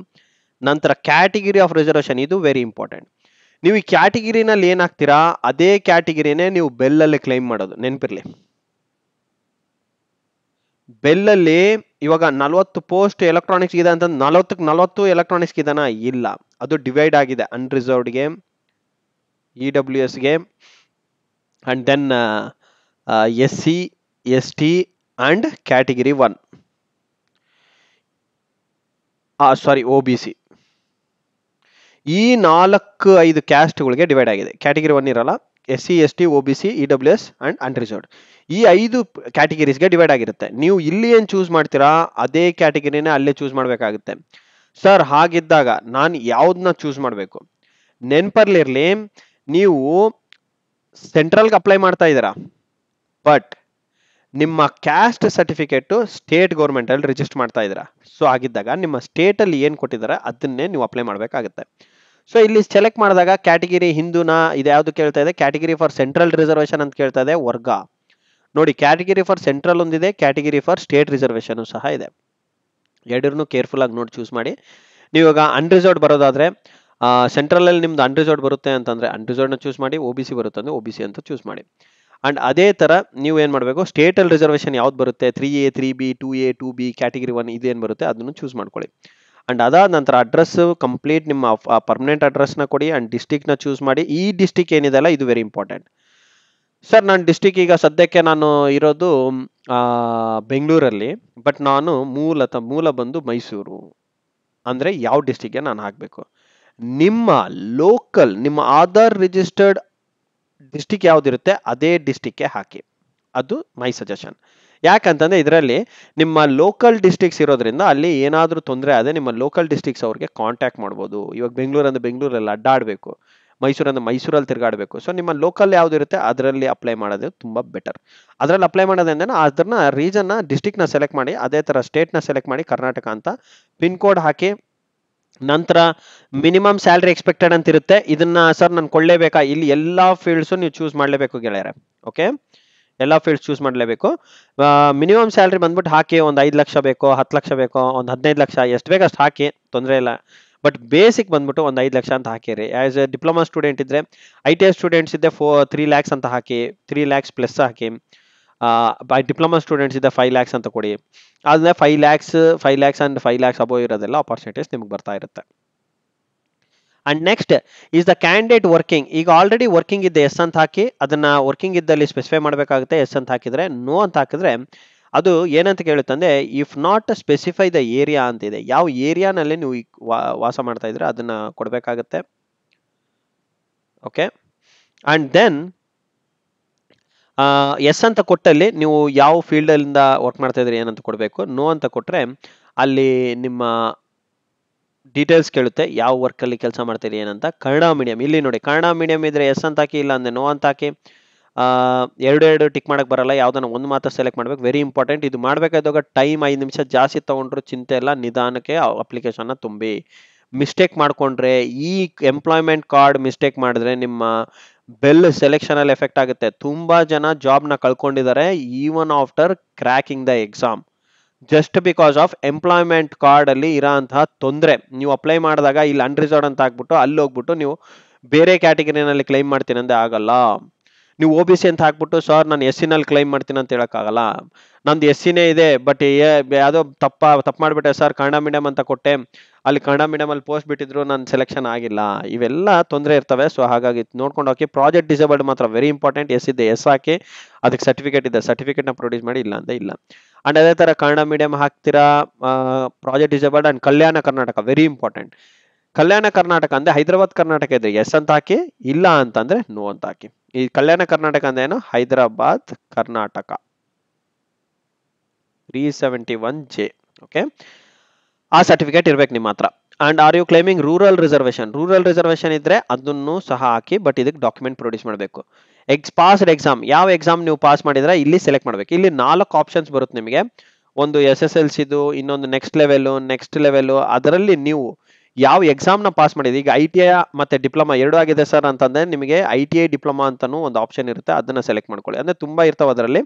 ನಂತರ ಕ್ಯಾಟಗಿರಿ ಆಫ್ ರಿಸರ್ವೇಶನ್, ಇದು ವೆರಿ ಇಂಪಾರ್ಟೆಂಟ್. ನೀವು ಈ ಕ್ಯಾಟಗಿರಿನಲ್ಲಿ ಏನ್ ಹಾಕ್ತೀರಾ ಅದೇ ಕ್ಯಾಟಗಿರಿನೇ ನೀವು ಬೆಲ್ಲಲ್ಲಿ ಕ್ಲೈಮ್ ಮಾಡೋದು, ನೆನಪಿರ್ಲಿ. ಬೆಲ್ಲಲ್ಲಿ ಇವಾಗ 40 ಪೋಸ್ಟ್ ಎಲೆಕ್ಟ್ರಾನಿಕ್ಸ್ ಇದೆ ಅಂತ 40 ಎಲೆಕ್ಟ್ರಾನಿಕ್ಸ್ ಇದನ್ನ ಇಲ್ಲ, ಅದು ಡಿವೈಡ್ ಆಗಿದೆ ಅನ್ರಿಸರ್ವ್ಡ್ಗೆ, EWSಗೆ, and then SC ST and category 1, sorry OBC. ಈ 4-5 ಕ್ಯಾಸ್ಟ್ಗಳಿಗೆ ಡಿವೈಡ್ ಆಗಿದೆ. ಕ್ಯಾಟಗಿರಿ 1 ಇರಲ್ಲ, SC ST OBC EWS and unreserved, ಈ 5 ಕ್ಯಾಟಗಿರೀಸ್ಗೆ ಡಿವೈಡ್ ಆಗಿರುತ್ತೆ. ನೀವು ಇಲ್ಲಿ ಏನ್ ಚೂಸ್ ಮಾಡ್ತೀರಾ ಅದೇ ಕ್ಯಾಟಗಿರಿನೇ ಅಲ್ಲೇ ಚೂಸ್ ಮಾಡಬೇಕಾಗುತ್ತೆ. ಸರ್ ಹಾಗಿದ್ದಾಗ ನಾನು ಯಾವ್ದನ್ನ ಚೂಸ್ ಮಾಡಬೇಕು, ನೆನ್ಪರ್ಲಿರ್ಲಿ, ನೀವು ಸೆಂಟ್ರಲ್ಗೆ ಅಪ್ಲೈ ಮಾಡ್ತಾ ಇದ್ದೀರಾ, ಬಟ್ ನಿಮ್ಮ ಕ್ಯಾಸ್ಟ್ ಸರ್ಟಿಫಿಕೇಟ್ ಸ್ಟೇಟ್ ಗೌರ್ಮೆಂಟ್ ಅಲ್ಲಿ ರಿಜಿಸ್ಟರ್ ಮಾಡ್ತಾ ಇದ್ದೀರಾ. ಸೊ ಆಗಿದ್ದಾಗ ನಿಮ್ಮ ಸ್ಟೇಟ್ ಅಲ್ಲಿ ಏನ್ ಕೊಟ್ಟಿದ್ದಾರೆ ಅದನ್ನೇ ನೀವು ಅಪ್ಲೈ ಮಾಡಬೇಕಾಗುತ್ತೆ. ಸೊ ಇಲ್ಲಿ ಸೆಲೆಕ್ಟ್ ಮಾಡಿದಾಗ ಕ್ಯಾಟಗಿರಿ ಹಿಂದೂನ ಇದು ಯಾವ್ದು ಕೇಳ್ತಾ ಇದೆ, ಕ್ಯಾಟಗಿರಿ ಫಾರ್ ಸೆಂಟ್ರಲ್ ರಿಸರ್ವೇಶನ್ ಅಂತ ಕೇಳ್ತಾ ಇದೆ, ವರ್ಗ ನೋಡಿ. ಕ್ಯಾಟಗಿರಿ ಫಾರ್ ಸೆಂಟ್ರಲ್ ಒಂದಿದೆ, ಕ್ಯಾಟಗಿರಿ ಫಾರ್ ಸ್ಟೇಟ್ ರಿಸರ್ವೇಶನ್ ಸಹ ಇದೆ. ಎರಡನ್ನೂ ಕೇರ್ಫುಲ್ ಆಗಿ ನೋಡಿ ಚೂಸ್ ಮಾಡಿ. ನೀವು ಇವಾಗ ಅನ್ರಿಸರ್ವ್ಡ್ ಬರೋದಾದ್ರೆ ಸೆಂಟ್ರಲ್ ಅಲ್ಲಿ ನಿಮ್ದು ಅನ್ರಿಸರ್ವ್ಡ್ ಬರುತ್ತೆ ಅಂತಂದ್ರೆ ಅನ್ರಿಸರ್ವ್ಡ್ ನ ಚೂಸ್ ಮಾಡಿ, OBC ಬರುತ್ತೆ ಅಂದ್ರೆ OBC ಅಂತ ಚೂಸ್ ಮಾಡಿ. ಅಂಡ್ ಅದೇ ತರ ನೀವು ಏನ್ ಮಾಡಬೇಕು, ಸ್ಟೇಟ್ ಅಲ್ಲಿ ರಿಸರ್ವೇಶನ್ ಯಾವ್ದು ಬರುತ್ತೆ, 3A 3B 2A 2B category 1 ಇದೇನ್ ಬರುತ್ತೆ ಅದನ್ನು ಚೂಸ್ ಮಾಡ್ಕೊಳ್ಳಿ. ಅಂಡ್ ಅದಾದ ನಂತರ ಅಡ್ರೆಸ್ ಕಂಪ್ಲೀಟ್ ನಿಮ್ಮ ಪರ್ಮನೆಂಟ್ ಅಡ್ರೆಸ್ ನ ಕೊಡಿ. ಅಂಡ್ ಡಿಸ್ಟಿಕ್ ನ ಚೂಸ್ ಮಾಡಿ. ಈ ಡಿಸ್ಟಿಕ್ ಏನಿದೆ ಅಲ್ಲ ಇದು ವೆರಿ ಇಂಪಾರ್ಟೆಂಟ್. ಸರ್ ನಾನು ಡಿಸ್ಟಿಕ್ ಈಗ ಸದ್ಯಕ್ಕೆ ನಾನು ಇರೋದು ಬೆಂಗಳೂರಲ್ಲಿ, ಬಟ್ ನಾನು ಮೂಲ ಬಂದು ಮೈಸೂರು ಅಂದ್ರೆ ಯಾವ ಡಿಸ್ಟಿಕ್ಗೆ ನಾನು ಹಾಕಬೇಕು, ನಿಮ್ಮ ಲೋಕಲ್ ನಿಮ್ಮ ಆಧಾರ್ ರಿಜಿಸ್ಟರ್ಡ್ ಡಿಸ್ಟಿಕ್ ಯಾವ್ದಿರುತ್ತೆ ಅದೇ ಡಿಸ್ಟಿಕ್ಗೆ ಹಾಕಿ. ಅದು ಮೈ ಸಜೆಷನ್. ಯಾಕಂತಂದ್ರೆ ಇದರಲ್ಲಿ ನಿಮ್ಮ ಲೋಕಲ್ ಡಿಸ್ಟಿಕ್ಸ್ ಇರೋದ್ರಿಂದ ಅಲ್ಲಿ ಏನಾದ್ರೂ ತೊಂದರೆ ಆದ್ರೆ ನಿಮ್ಮ ಲೋಕಲ್ ಡಿಸ್ಟಿಕ್ಸ್ ಅವ್ರಿಗೆ ಕಾಂಟ್ಯಾಕ್ಟ್ ಮಾಡ್ಬೋದು. ಇವಾಗ ಬೆಂಗಳೂರು ಅಂದ್ರೆ ಬೆಂಗಳೂರಲ್ಲಿ ಅಡ್ಡಾಡಬೇಕು, ಮೈಸೂರು ಅಂದ್ರೆ ಮೈಸೂರಲ್ಲಿ ತಿರುಗಾಡಬೇಕು. ಸೊ ನಿಮ್ಮ ಲೋಕಲ್ ಯಾವ್ದು ಇರುತ್ತೆ ಅದರಲ್ಲಿ ಅಪ್ಲೈ ಮಾಡೋದು ತುಂಬಾ ಬೆಟರ್. ಅದರಲ್ಲಿ ಅಪ್ಲೈ ಮಾಡೋದ್ರಿಂದ ಅದನ್ನ ರೀಜನ್ ಡಿಸ್ಟಿಕ್ ನ ಸೆಲೆಕ್ಟ್ ಮಾಡಿ, ಅದೇ ತರ ಸ್ಟೇಟ್ ನ ಸೆಲೆಕ್ಟ್ ಮಾಡಿ ಕರ್ನಾಟಕ ಅಂತ, ಪಿನ್ ಕೋಡ್ ಹಾಕಿ. ನಂತರ ಮಿನಿಮಮ್ ಸ್ಯಾಲರಿ ಎಕ್ಸ್ಪೆಕ್ಟೆಡ್ ಅಂತ ಇರುತ್ತೆ. ಇದನ್ನ ಸರ್ ನಾನು ಕೊಳ್ಳೇಬೇಕಾ, ಇಲ್ಲಿ ಎಲ್ಲಾ ಫೀಲ್ಡ್ಸ್ ನೀವು ಚೂಸ್ ಮಾಡ್ಲೇಬೇಕು ಗೆಳೆಯರೆ. ಓಕೆ, ಎಲ್ಲಾ ಫೀಲ್ಡ್ಸ್ ಚೂಸ್ ಮಾಡ್ಲೇಬೇಕು. ಮಿನಿಮಮ್ ಸ್ಯಾಲರಿ ಬಂದ್ಬಿಟ್ಟು ಹಾಕಿ, ಒಂದು 5 ಲಕ್ಷ ಬೇಕೋ, 10 ಲಕ್ಷ ಬೇಕೋ, ಒಂದು 15 ಲಕ್ಷ, ಎಷ್ಟು ಬೇಕಷ್ಟು ಹಾಕಿ, ತೊಂದರೆ ಇಲ್ಲ. ಬಟ್ ಬೇಸಿಕ್ ಬಂದ್ಬಿಟ್ಟು ಒಂದು 5 ಲಕ್ಷ ಅಂತ ಹಾಕಿರಿ. ಆಸ್ ಎ ಡಿಪ್ಲೊಮಾ ಸ್ಟೂಡೆಂಟ್ ಇದ್ರೆ, ITI ಸ್ಟೂಡೆಂಟ್ಸ್ ಇದ್ದೆ 3 lakhs ಅಂತ ಹಾಕಿ, 3 lakhs plus hockey. By diploma students ಇದ್ದೆ 5 lakhs ಅಂತ ಕೊಡಿ. ಆದ್ರೆ 5 lakhs ಅಂಡ್ 5 lakhs ಅಬೋವ್ ಇರೋದೆಲ್ಲ ಆಪರ್ಚುನಿಟೀಸ್ ನಿಮ್ಗೆ ಬರ್ತಾ ಇರುತ್ತೆ. And next is the candidate working. ಈಗ ಆಲ್ರೆಡಿ ವರ್ಕಿಂಗ್ ಇದ್ದೆ ಎಸ್ ಅಂತ ಹಾಕಿ, ಅದನ್ನ ವರ್ಕಿಂಗ್ ಇದ್ದಲ್ಲಿ ಸ್ಪೆಸಿಫೈ ಮಾಡಬೇಕಾಗುತ್ತೆ. ಎಸ್ ಅಂತ ಹಾಕಿದ್ರೆ, ನೋ ಅಂತ ಹಾಕಿದ್ರೆ ಅದು ಏನಂತ ಕೇಳುತ್ತಂದ್ರೆ if not specify the area ಅಂತಿದೆ. ಯಾವ ಏರಿಯಾನಲ್ಲಿ ನೀವು ವಾಸ ಮಾಡ್ತಾ ಇದ್ರೆ ಅದನ್ನ ಕೊಡಬೇಕಾಗುತ್ತೆ. ಓಕೆ, ಅಂಡ್ ದೆನ್ ಎಸ್ ಅಂತ ಕೊಟ್ಟಲ್ಲಿ ನೀವು ಯಾವ ಫೀಲ್ಡ್ ಅಲ್ಲಿಂದ ವರ್ಕ್ ಮಾಡ್ತಾ ಇದ್ರಿ ಏನಂತ ಕೊಡಬೇಕು. ನೋ ಅಂತ ಕೊಟ್ರೆ ಅಲ್ಲಿ ನಿಮ್ಮ ಡೀಟೇಲ್ಸ್ ಕೇಳುತ್ತೆ, ಯಾವ ವರ್ಕ್ ಅಲ್ಲಿ ಕೆಲಸ ಮಾಡ್ತೀರಿ ಏನಂತ. ಕನ್ನಡ ಮೀಡಿಯಂ, ಇಲ್ಲಿ ನೋಡಿ ಕನ್ನಡ ಮೀಡಿಯಂ ಇದ್ರೆ ಎಸ್ ಅಂತ ಹಾಕಿ, ಇಲ್ಲ ಅಂದ್ರೆ ನೋ ಅಂತ ಹಾಕಿ. ಎರಡು ಟಿಕ್ ಮಾಡಕ್ ಬರಲ್ಲ, ಯಾವ್ದನ್ನ ಒಂದು ಮಾತ್ರ ಸೆಲೆಕ್ಟ್ ಮಾಡ್ಬೇಕು. Very important. ಇದು ಮಾಡ್ಬೇಕಾದಾಗ ಟೈಮ್ 5 ನಿಮಿಷ ಜಾಸ್ತಿ ತಗೊಂಡ್ರು ಚಿಂತೆ ಇಲ್ಲ, ನಿಧಾನಕ್ಕೆ ಅಪ್ಲಿಕೇಶನ್ ತುಂಬಿ. ಮಿಸ್ಟೇಕ್ ಮಾಡ್ಕೊಂಡ್ರೆ, ಈ ಎಂಪ್ಲಾಯ್ಮೆಂಟ್ ಕಾರ್ಡ್ ಮಿಸ್ಟೇಕ್ ಮಾಡಿದ್ರೆ ನಿಮ್ಮ ಬೆಲ್ ಸೆಲೆಕ್ಷನ್ ಅಲ್ಲಿ ಎಫೆಕ್ಟ್ ಆಗುತ್ತೆ. ತುಂಬಾ ಜನ ಜಾಬ್ ನ ಕಳ್ಕೊಂಡಿದ್ದಾರೆ even after cracking the exam. Just because of employment card ಅಲ್ಲಿ ಇರೋಂತಹ ತೊಂದರೆ. ನೀವು ಅಪ್ಲೈ ಮಾಡಿದಾಗ ಇಲ್ಲಿ ಅನ್ರಿಸರ್ವ್ಡ್ ಅಂತ ಹಾಕ್ಬಿಟ್ಟು ಅಲ್ಲಿ ಹೋಗ್ಬಿಟ್ಟು ನೀವು ಬೇರೆ ಕ್ಯಾಟಗರಿನಲ್ಲಿ ಕ್ಲೈಮ್ ಮಾಡ್ತೀನಿ ಅಂದ್ರೆ ಆಗಲ್ಲ. ನೀವು ಒ ಬಿ ಸಿ ಅಂತ ಹಾಕ್ಬಿಟ್ಟು ಸರ್ ನಾನು ಎಸ್ ನಲ್ಲಿ ಕ್ಲೈಮ್ ಮಾಡ್ತೀನಿ ಅಂತ ಹೇಳಕ್ಕಾಗಲ್ಲ. ನಂದು ಎಸ್ ಸಿನೇ ಇದೆ ಬಟ್ ಯಾವುದೋ ತಪ್ಪು ಮಾಡಿಬಿಟ್ಟೆ ಸರ್, ಕನ್ನಡ ಮೀಡಿಯಂ ಅಂತ ಕೊಟ್ಟೆ, ಅಲ್ಲಿ ಕನ್ನಡ ಮೀಡಿಯಂ ಅಲ್ಲಿ ಪೋಸ್ಟ್ ಬಿಟ್ಟಿದ್ರು ನನ್ನ ಸೆಲೆಕ್ಷನ್ ಆಗಿಲ್ಲ. ಇವೆಲ್ಲ ತೊಂದರೆ ಇರ್ತವೆ. ಸೊ ಹಾಗಾಗಿ ನೋಡ್ಕೊಂಡು ಹೋಗಿ. ಪ್ರಾಜೆಕ್ಟ್ ಡಿಸೇಬಲ್ಡ್ ಮಾತ್ರ ವೆರಿ ಇಂಪಾರ್ಟೆಂಟ್. ಎಸ್ ಇದೆ ಎಸ್ ಹಾಕಿ, ಅದಕ್ಕೆ ಸರ್ಟಿಫಿಕೇಟ್ ಇದೆ ಸರ್ಟಿಫಿಕೇಟ್ನ ಪ್ರೊಡ್ಯೂಸ್ ಮಾಡಿ, ಇಲ್ಲ ಅಂದ್ರೆ ಇಲ್ಲ. ಅಂಡ್ ಅದೇ ತರ ಕನ್ನಡ ಮೀಡಿಯಂ ಹಾಕ್ತೀರಾ, project disabled and Kalyana Karnataka very important. Kalyana Karnataka ಅಂದ್ರೆ ಹೈದರಾಬಾದ್ ಕರ್ನಾಟಕ ಇದ್ರೆ ಎಸ್ ಅಂತ ಹಾಕಿ, ಇಲ್ಲ ಅಂತಂದ್ರೆ ನೋ ಅಂತ ಹಾಕಿ. ಈ ಕಲ್ಯಾಣ ಕರ್ನಾಟಕ ಅಂದ್ರೆ ಏನು? ಹೈದರಾಬಾದ್ ಕರ್ನಾಟಕ 371J. ಓಕೆ, ಆ ಸರ್ಟಿಫಿಕೇಟ್ ಇರ್ಬೇಕು ನಿಮ್ಮ ಹತ್ರ. And are you claiming rural reservation? Rural reservation ಇದ್ರೆ ಅದನ್ನು ಸಹ ಹಾಕಿ, ಬಟ್ ಇದಕ್ಕೆ ಡಾಕ್ಯುಮೆಂಟ್ ಪ್ರೊಡ್ಯೂಸ್ ಮಾಡಬೇಕು. ಪಾಸ್ಡ್ ಎಕ್ಸಾಮ್, ಯಾವ ಎಕ್ಸಾಮ್ ನೀವು ಪಾಸ್ ಮಾಡಿದ್ರೆ ಇಲ್ಲಿ ಸೆಲೆಕ್ಟ್ ಮಾಡಬೇಕು. ಇಲ್ಲಿ 4 ಆಪ್ಷನ್ಸ್ ಬರುತ್ತೆ ನಿಮಗೆ. ಒಂದು SSLC, ಇನ್ನೊಂದು ನೆಕ್ಸ್ಟ್ ಲೆವೆಲ್. ಅದರಲ್ಲಿ ನೀವು ಯಾವ ಎಕ್ಸಾಮ್ ನ ಪಾಸ್ ಮಾಡಿದ್ರೆ, ಈಗ ITI ಮತ್ತೆ ಡಿಪ್ಲೊಮಾ 2 ಆಗಿದೆ ಸರ್ ಅಂತಂದ್ರೆ ನಿಮಗೆ ITI ಡಿಪ್ಲೊಮಾ ಅಂತಾನು ಒಂದು ಆಪ್ಷನ್ ಇರುತ್ತೆ, ಅದನ್ನ ಸೆಲೆಕ್ಟ್ ಮಾಡ್ಕೊಳ್ಳಿ. ಅಂದ್ರೆ ತುಂಬಾ ಇರ್ತಾವ ಅದರಲ್ಲಿ.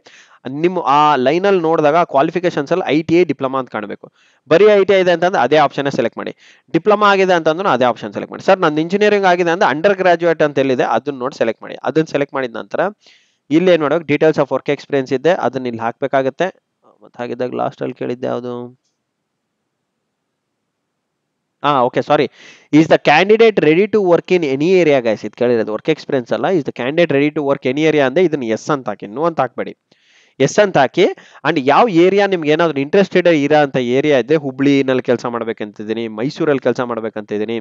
ನಿಮ್ಮ ಆ ಲೈನ್ ಅಲ್ಲಿ ನೋಡಿದಾಗ ಕ್ವಾಲಿಫಿಕೇಶನ್ಸ್ ಅಲ್ಲಿ ITI ಡಿಪ್ಲೊಮಾ ಅಂತ ಕಾಣಬೇಕು. ಬರೀ ITI ಇದೆ ಅಂತಂದ್ರೆ ಅದೇ ಆಪ್ಷನ್ ಸೆಲೆಕ್ಟ್ ಮಾಡಿ. ಡಿಪ್ಲೊಮಾ ಆಗಿದೆ ಅಂತಂದ್ರೆ ಅದೇ ಆಪ್ಷನ್ ಸೆಲೆಕ್ಟ್ ಮಾಡಿ. ಸರ್ ನಂದು ಇಂಜಿನಿಯರಿಂಗ್ ಆಗಿದೆ ಅಂದ್ರೆ ಅಂಡರ್ ಗ್ರಾಜುಯೇಟ್ ಅಂತ ಎಲ್ಲಿದೆ ಅದನ್ನ ನೋಡಿ ಸೆಲೆಕ್ಟ್ ಮಾಡಿ. ಅದನ್ನ ಸೆಲೆಕ್ಟ್ ಮಾಡಿದ ನಂತರ ಇಲ್ಲಿ ಏನ್ ಮಾಡೋದು, ಡೀಟೇಲ್ಸ್ ಆಫ್ ವರ್ಕ್ ಎಕ್ಸ್ಪೀರಿಯನ್ಸ್ ಇದೆ, ಅದನ್ನ ಇಲ್ಲಿ ಹಾಕ್ಬೇಕಾಗತ್ತೆ. ಮತ್ತೆ ಹಾಗಿದ್ದಾಗ ಲಾಸ್ಟ್ ಅಲ್ಲಿ ಕೇಳಿದ್ದೆ ಯಾವುದು? Okay, sorry. Is the candidate ready to work in any area guys? ಇದು ಕೇಳಿರೋದು ವರ್ಕ್ ಎಕ್ಸ್ಪೀರಿಯನ್ಸ್ ಅಲ್ಲ. Is the candidate ready to work any area ಅಂದ್ರೆ ಇದನ್ನ ಎಸ್ ಅಂತ ಹಾಕಿ, ನೋ ಅಂತ ಹಾಕ್ಬೇಡಿ. ಎಸ್ ಅಂತ ಹಾಕಿ. ಅಂಡ್ ಯಾವ ಏರಿಯಾ ನಿಮ್ಗೆ ಏನಾದ್ರು ಇಂಟ್ರೆಸ್ಟೆಡ್ ಇರೋ ಅಂತ ಏರಿಯಾ ಇದೆ, ಹುಬ್ಳಿನಲ್ಲಿ ಕೆಲಸ ಮಾಡ್ಬೇಕಂತಿದ್ದೀನಿ, ಮೈಸೂರಲ್ಲಿ ಕೆಲಸ ಮಾಡ್ಬೇಕಂತಿದ್ದೀನಿ,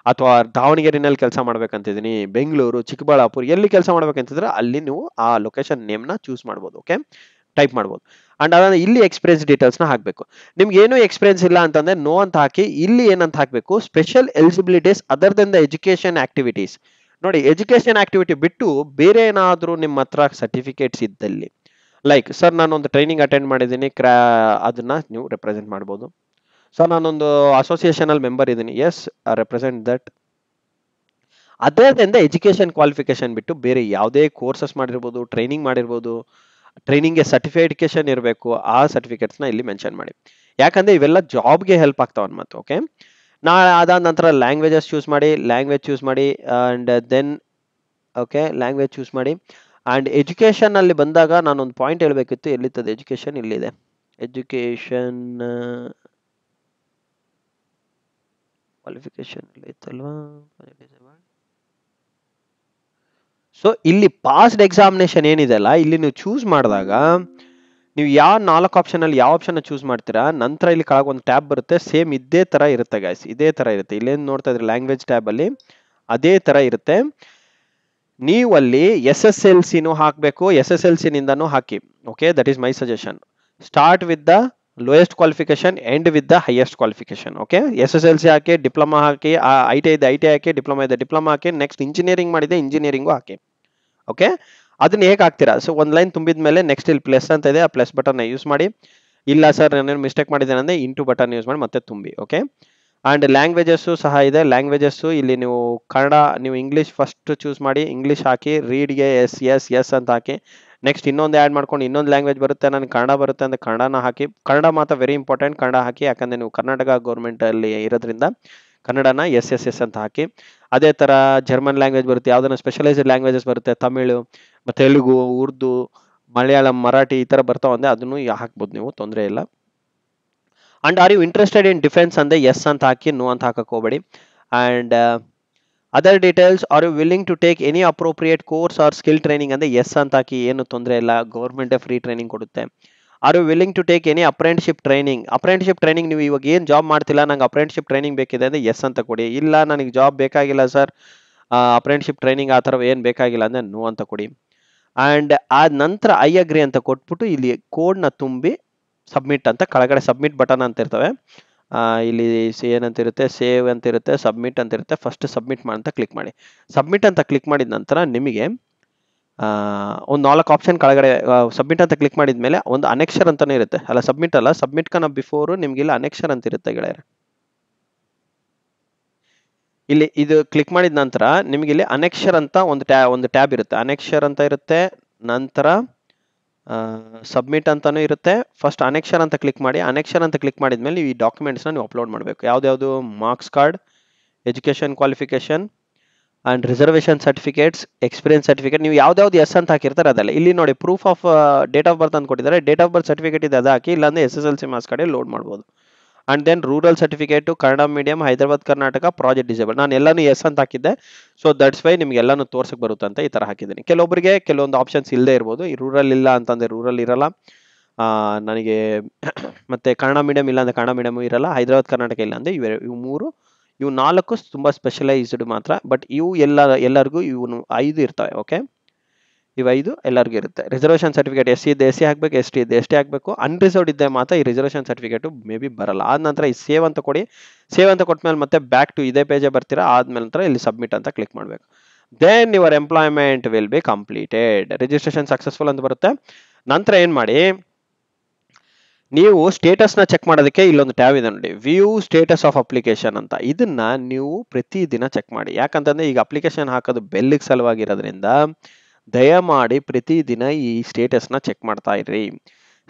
ಅಥವಾ ದಾವಣಗೆರೆನಲ್ಲಿ ಕೆಲಸ ಮಾಡ್ಬೇಕಂತಿದ್ದೀನಿ, ಬೆಂಗಳೂರು, ಚಿಕ್ಕಬಳ್ಳಾಪುರ, ಎಲ್ಲಿ ಕೆಲಸ ಮಾಡ್ಬೇಕಂತಿದ್ರೆ ಅಲ್ಲಿ ನೀವು ಆ ಲೊಕೇಶನ್ ನೇಮ್ನ ಚೂಸ್ ಮಾಡ್ಬೋದು. ಓಕೆ, ಟೈಪ್ ಮಾಡ್ಬೋದು. ಅಂಡ್ ಅದಾದ ಇಲ್ಲಿ ಎಕ್ಸ್ಪೀರಿಯನ್ಸ್ ಡೀಟೇಲ್ಸ್ ನ ಹಾಕ್ಬೇಕು. ನಿಮ್ಗೆ ಏನು ಎಕ್ಸ್ಪೀರಿಯನ್ಸ್ ಇಲ್ಲ ಅಂತಂದ್ರೆ ನೋ ಅಂತ ಹಾಕಿ. ಇಲ್ಲಿ ಏನಂತ ಹಾಕ್ಬೇಕು, special eligibilities other then the education activities. ನೋಡಿ, ಎಜುಕೇಶನ್ ಆಕ್ಟಿವಿಟಿ ಬಿಟ್ಟು ಬೇರೆ ಏನಾದ್ರೂ ನಿಮ್ಮ ಹತ್ರ ಸರ್ಟಿಫಿಕೇಟ್ಸ್ ಇದ್ದಲ್ಲಿ, ಲೈಕ್ ಸರ್ ನಾನೊಂದು ಟ್ರೈನಿಂಗ್ ಅಟೆಂಡ್ ಮಾಡಿದ್ದೀನಿ, ಅದನ್ನ ನೀವು ರೆಪ್ರೆಸೆಂಟ್ ಮಾಡ್ಬೋದು. ಸರ್ ನಾನೊಂದು ಅಸೋಸಿಯೇಷನ್ ಅಲ್ಲಿ ಮೆಂಬರ್ ಇದ್ದೀನಿ, ಎಸ್, ರೆಪ್ರೆಸೆಂಟ್ ದಟ್. ಅದರಿಂದ ಎಜುಕೇಶನ್ ಕ್ವಾಲಿಫಿಕೇಶನ್ ಬಿಟ್ಟು ಬೇರೆ ಯಾವುದೇ ಕೋರ್ಸಸ್ ಮಾಡಿರ್ಬೋದು, ಟ್ರೈನಿಂಗ್ ಮಾಡಿರ್ಬೋದು, ಟ್ರೈನಿಂಗ್ಗೆ ಸರ್ಟಿಫಿಕೇಶನ್ ಇರಬೇಕು, ಆ ಸರ್ಟಿಫಿಕೇಟ್ಸ್ ನ ಇಲ್ಲಿ ಮೆನ್ಷನ್ ಮಾಡಿ. ಯಾಕಂದ್ರೆ ಇವೆಲ್ಲ ಜಾಬ್ಗೆ ಹೆಲ್ಪ್ ಆಗ್ತಾವ ಮತ್ತೆ. ಓಕೆ, ಅದಾದ ನಂತರ ಲ್ಯಾಂಗ್ವೇಜಸ್ ಚೂಸ್ ಮಾಡಿ. And then okay, language choose ಮಾಡಿ. ಅಂಡ್ ಎಜುಕೇಶನ್ ಅಲ್ಲಿ ಬಂದಾಗ ನಾನೊಂದು ಪಾಯಿಂಟ್ ಹೇಳ್ಬೇಕಿತ್ತು, ಎಲ್ಲಿತ್ತದ ಎಜುಕೇಶನ್? ಇಲ್ಲಿದೆ ಎಜುಕೇಶನ್ ಕ್ವಾಲಿಫಿಕೇಶನ್ ಇತ್ತಲ್ವಾ? ಸೊ ಇಲ್ಲಿ ಪಾಸ್ಡ್ ಎಕ್ಸಾಮಿನೇಷನ್ ಏನಿದೆ ಅಲ್ಲ, ಇಲ್ಲಿ ನೀವು ಚೂಸ್ ಮಾಡಿದಾಗ ನೀವು ಯಾವ 4 ಆಪ್ಷನ್ ಅಲ್ಲಿ ಯಾವ ಆಪ್ಷನ್ ಚೂಸ್ ಮಾಡ್ತೀರಾ, ನಂತರ ಇಲ್ಲಿ ಕೆಳಗೆ ಒಂದು ಟ್ಯಾಬ್ ಬರುತ್ತೆ, ಸೇಮ್ ಇದೇ ತರ ಇರುತ್ತೆ ಗೈಸ್, ಇದೇ ತರ ಇರುತ್ತೆ. ಇಲ್ಲೇನು ನೋಡ್ತಾ ಇದ್ರಿ ಲ್ಯಾಂಗ್ವೇಜ್ ಟ್ಯಾಬ್ ಅಲ್ಲಿ ಅದೇ ತರ ಇರುತ್ತೆ. ನೀವು ಅಲ್ಲಿ SSLC ಹಾಕಬೇಕು, SSLC ನಿಂದನೂ ಹಾಕಿ. Okay, that is my suggestion. Start with the lowest qualification, end with the highest qualification. Okay, SSLC ಹಾಕಿ, ಡಿಪ್ಲೊಮಾ ಹಾಕಿ, ITI ಇದೆ ITI ಹಾಕಿ, ಡಿಪ್ಲೊಮಾ ಇದೆ ಡಿಪ್ಲೊಮಾ ಹಾಕಿ, ನೆಕ್ಸ್ಟ್ ಇಂಜಿನಿಯರಿಂಗ್ ಮಾಡಿದೆ ಇಂಜಿನಿಯರಿಂಗು ಹಾಕಿ. ಓಕೆ, ಅದನ್ನ ಹೇಗೆ ಹಾಕ್ತೀರಾ? ಸೊ ಒಂದು ಲೈನ್ ತುಂಬಿದ ಮೇಲೆ ನೆಕ್ಸ್ಟ್ ಇಲ್ಲಿ ಪ್ಲಸ್ ಅಂತ ಇದೆ, ಆ ಪ್ಲಸ್ ಬಟನ್ ಯೂಸ್ ಮಾಡಿ. ಇಲ್ಲ ಸರ್ ನಾನೇನು ಮಿಸ್ಟೇಕ್ ಮಾಡಿದ್ದೇನೆ ಅಂದ್ರೆ ಇಂಟು ಬಟನ್ ಯೂಸ್ ಮಾಡಿ ಮತ್ತೆ ತುಂಬಿ. ಓಕೆ, ಅಂಡ್ ಲ್ಯಾಂಗ್ವೇಜಸ್ಸು ಸಹ ಇದೆ. ಲ್ಯಾಂಗ್ವೇಜಸ್ಸು ಇಲ್ಲಿ ನೀವು ಕನ್ನಡ, ನೀವು ಇಂಗ್ಲೀಷ್ ಫಸ್ಟ್ ಚೂಸ್ ಮಾಡಿ, ಇಂಗ್ಲೀಷ್ ಹಾಕಿ, ರೀಡ್ಗೆ ಎಸ್ ಎಸ್ ಎಸ್ ಅಂತ ಹಾಕಿ. ನೆಕ್ಸ್ಟ್ ಇನ್ನೊಂದು ಆ್ಯಡ್ ಮಾಡ್ಕೊಂಡು ಇನ್ನೊಂದು ಲ್ಯಾಂಗ್ವೇಜ್ ಬರುತ್ತೆ, ನನಗೆ ಕನ್ನಡ ಬರುತ್ತೆ ಅಂದ್ರೆ ಕನ್ನಡನ ಹಾಕಿ. ಕನ್ನಡ ಮಾತ್ರ ವೆರಿ ಇಂಪಾರ್ಟೆಂಟ್, ಕನ್ನಡ ಹಾಕಿ. ಯಾಕಂದ್ರೆ ನೀವು ಕರ್ನಾಟಕ ಗೌರ್ಮೆಂಟ್ ಅಲ್ಲಿ ಇರೋದ್ರಿಂದ ಕನ್ನಡನ ಎಸ್ ಅಂತ ಹಾಕಿ. ಅದೇ ತರ ಜರ್ಮನ್ ಲ್ಯಾಂಗ್ವೇಜ್ ಬರುತ್ತೆ, ಯಾವ್ದನ್ನ ಸ್ಪೆಷಲೈಸ್ಡ್ ಲ್ಯಾಂಗ್ವೇಜಸ್ ಬರುತ್ತೆ, ತಮಿಳು, ತೆಲುಗು, ಉರ್ದು, ಮಲಯಾಳಂ, ಮರಾಠಿ ಈ ತರ ಬರ್ತಾವ ಅಂದ್ರೆ ಅದನ್ನು ಹಾಕ್ಬೋದು ನೀವು, ತೊಂದರೆ ಇಲ್ಲ. And are you interested in defence ಅಂದ್ರೆ ಎಸ್ ಅಂತ ಹಾಕಿ, ನೋ ಅಂತ ಹಾಕಕ್ ಹೋಗ್ಬೇಡಿ. And other details, are you willing to take any appropriate course or skill training ಅಂದ್ರೆ ಎಸ್ ಅಂತ ಹಾಕಿ, ಏನು ತೊಂದರೆ ಇಲ್ಲ, ಗೌರ್ಮೆಂಟ್ ಫ್ರೀ ಟ್ರೈನಿಂಗ್ ಕೊಡುತ್ತೆ. Are you willing to take any apprenticeship training ನೀವು ಇವಾಗ ಏನು ಜಾಬ್ ಮಾಡ್ತಿಲ್ಲ, ನಂಗೆ ಅಪ್ರೆಂಟಿಶಿಪ್ ಟ್ರೈನಿಂಗ್ ಬೇಕಿದೆ ಅಂದ್ರೆ ಎಸ್ ಅಂತ ಕೊಡಿ. ಇಲ್ಲ ನನಗೆ ಜಾಬ್ ಬೇಕಾಗಿಲ್ಲ ಸರ್, ಅಪ್ರೆಂಟಿಶಿಪ್ ಟ್ರೈನಿಂಗ್ ಆ ಥರ ಏನು ಬೇಕಾಗಿಲ್ಲ ಅಂದ್ರೆ ನೋ ಅಂತ ಕೊಡಿ. ಅಂಡ್ ಆದ ನಂತರ ಐ ಅಗ್ರಿ ಅಂತ ಕೊಟ್ಬಿಟ್ಟು ಇಲ್ಲಿ ಕೋಡ್ನ ತುಂಬಿ ಸಬ್ಮಿಟ್ ಅಂತ, ಕೆಳಗಡೆ ಸಬ್ಮಿಟ್ ಬಟನ್ ಅಂತ ಇರ್ತವೆ, ಇಲ್ಲಿ ಏನಂತ ಇರುತ್ತೆ, ಸೇವ್ ಅಂತ ಇರುತ್ತೆ, ಸಬ್ಮಿಟ್ ಅಂತ ಇರುತ್ತೆ. ಫಸ್ಟ್ ಸಬ್ಮಿಟ್ ಅಂತ ಕ್ಲಿಕ್ ಮಾಡಿ. ಸಬ್ಮಿಟ್ ಅಂತ ಕ್ಲಿಕ್ ಮಾಡಿದ ನಂತರ ನಿಮಗೆ ಒಂದು 4 ಆಪ್ಷನ್ ಕೆಳಗಡೆ, ಸಬ್ಮಿಟ್ ಅಂತ ಕ್ಲಿಕ್ ಮಾಡಿದ ಮೇಲೆ ಒಂದು ಅನೆಕ್ಷರ್ ಅಂತಾನೆ ಇರುತ್ತೆ, ಅಲ್ಲ ಸಬ್ಮಿಟ್ ಅಲ್ಲ, ಸಬ್ಮಿಟ್ ಕನ ಬಿಫೋರ್ ನಿಮ್ಗೆ ಇಲ್ಲಿ ಅನೆಕ್ಷರ್ ಅಂತ ಇರುತ್ತೆ ಗೆಳೆಯರೆ. ಇಲ್ಲಿ ಇದು ಕ್ಲಿಕ್ ಮಾಡಿದ ನಂತರ ನಿಮಗೆ ಇಲ್ಲಿ ಅನೆಕ್ಷರ್ ಅಂತ ಒಂದು ಟ್ಯಾಬ್ ಇರುತ್ತೆ, ಅನೆಕ್ಷರ್ ಅಂತ ಇರುತ್ತೆ. ನಂತರ ಸಬ್ಮಿಟ್ ಅಂತಾನೂ ಇರುತ್ತೆ. ಫಸ್ಟ್ ಅನೆಕ್ಷರ್ ಅಂತ ಕ್ಲಿಕ್ ಮಾಡಿ. ಅನೆಕ್ಷರ್ ಅಂತ ಕ್ಲಿಕ್ ಮಾಡಿದ್ಮೇಲೆ ಈ ಡಾಕ್ಯುಮೆಂಟ್ಸ್ನ ನೀವು ಅಪ್ಲೋಡ್ ಮಾಡಬೇಕು. ಯಾವ್ದು marks card, education qualification and reservation certificates, experience certificate. ನೀವು ಯಾವ್ದು ಎಸ್ ಅಂತ ಹಾಕಿರ್ತಾರೆ ಅದಲ್ಲ. ಇಲ್ಲಿ ನೋಡಿ ಪ್ರೂಫ್ ಆಫ್ ಡೇಟ್ ಆಫ್ ಬರ್ತ್ ಅಂತ ಕೊಟ್ಟಿದ್ದಾರೆ. ಡೇಟ್ ಆಫ್ ಬರ್ತ್ ಸರ್ಟಿಫಿಕೇಟ್ ಇದೆ, ಅದು ಹಾಕಿ. ಇಲ್ಲಾಂದ್ರೆ SSLC ಮಾರ್ಕ್ಸ್ ಕಾರ್ಡ್ ಲೋಡ್ ಮಾಡ್ಬೋದು. And then rural certificate, Kannada medium, Hyderabad Karnataka, project disable. ನಾನು ಎಲ್ಲಾನು ಎಸ್ ಅಂತ ಹಾಕಿದ್ದೆ. ಸೊ ದಟ್ಸ್ ವೈ ನಿಮ್ಗೆ ಎಲ್ಲಾನು ತೋರ್ಸಕ್ ಬರುತ್ತೆ ಅಂತ ಈ ತರ ಹಾಕಿದ್ದೀನಿ. ಕೆಲವೊಬ್ಬರಿಗೆ ಕೆಲವೊಂದು ಆಪ್ಷನ್ಸ್ ಇಲ್ಲದೆ ಇರ್ಬೋದು. ಈ ರೂರಲ್ ಇಲ್ಲ ಅಂತಂದ್ರೆ ರೂರಲ್ ಇರಲ್ಲ. ನನಗೆ ಮತ್ತೆ ಕನ್ನಡ ಮೀಡಿಯಂ ಇಲ್ಲ ಅಂದ್ರೆ ಕನ್ನಡ ಮೀಡಿಯಂ ಇರಲ್ಲ. ಹೈದರಾಬಾದ್ ಕರ್ನಾಟಕ ಇಲ್ಲ ಅಂದ್ರೆ ಇವು 4 ತುಂಬಾ ಸ್ಪೆಷಲೈಸ್ಡ್ ಮಾತ್ರ. ಬಟ್ ಇವು ಎಲ್ಲರಿಗೂ ಇವು 5 ಇರ್ತವೆ. ಓಕೆ, ಇವು 5 ಎಲ್ಲರಿಗೂ ಇರುತ್ತೆ. ರಿಸರ್ವೇಷನ್ ಸರ್ಟಿಫಿಕೇಟ್ SC ಇದ್ದೆ SC ಹಾಕ್ಬೇಕು, ST ಇದ್ದೆ ST ಹಾಕ್ಬೇಕು. ಅನ್ರಿಸರ್ವ್ಡ್ ಇದ್ದೆ ಮಾತ್ರ ಈ ರಿಸರ್ವೇಷನ್ ಸರ್ಟಿಫಿಕೇಟ್ ಮೇ ಬಿ ಬರಲ್ಲ. ಆದ ನಂತರ ಈ ಸೇವ್ ಅಂತ ಕೊಡಿ. ಸೇವ್ ಅಂತ ಕೊಟ್ಮೇಲೆ ಮತ್ತೆ ಬ್ಯಾಕ್ ಟು ಇದೇ ಪೇಜ್ ಬರ್ತೀರಾ. ಆದ್ಮೇಲೆ ನಂತರ ಇಲ್ಲಿ ಸಬ್ಮಿಟ್ ಅಂತ ಕ್ಲಿಕ್ ಮಾಡಬೇಕು. Then your employment will be completed. Registration successful ಅಂತ ಬರುತ್ತೆ. ನಂತರ ಏನ್ ಮಾಡಿ, ನೀವು ಸ್ಟೇಟಸ್ನ ಚೆಕ್ ಮಾಡೋದಕ್ಕೆ ಇಲ್ಲೊಂದು ಟ್ಯಾಬ್ ಇದೆ ನೋಡಿ, ವ್ಯೂ ಸ್ಟೇಟಸ್ ಆಫ್ ಅಪ್ಲಿಕೇಶನ್ ಅಂತ. ಇದನ್ನ ನೀವು ಪ್ರತಿದಿನ ಚೆಕ್ ಮಾಡಿ. ಯಾಕಂತಂದ್ರೆ ಈಗ ಅಪ್ಲಿಕೇಶನ್ ಹಾಕೋದು ಬೆಲ್ಲಿಗೆ ಸಲುವಾಗಿರೋದ್ರಿಂದ ದಯಮಾಡಿ ಪ್ರತಿದಿನ ಈ ಸ್ಟೇಟಸ್ನ ಚೆಕ್ ಮಾಡ್ತಾ ಇರ್ರಿ.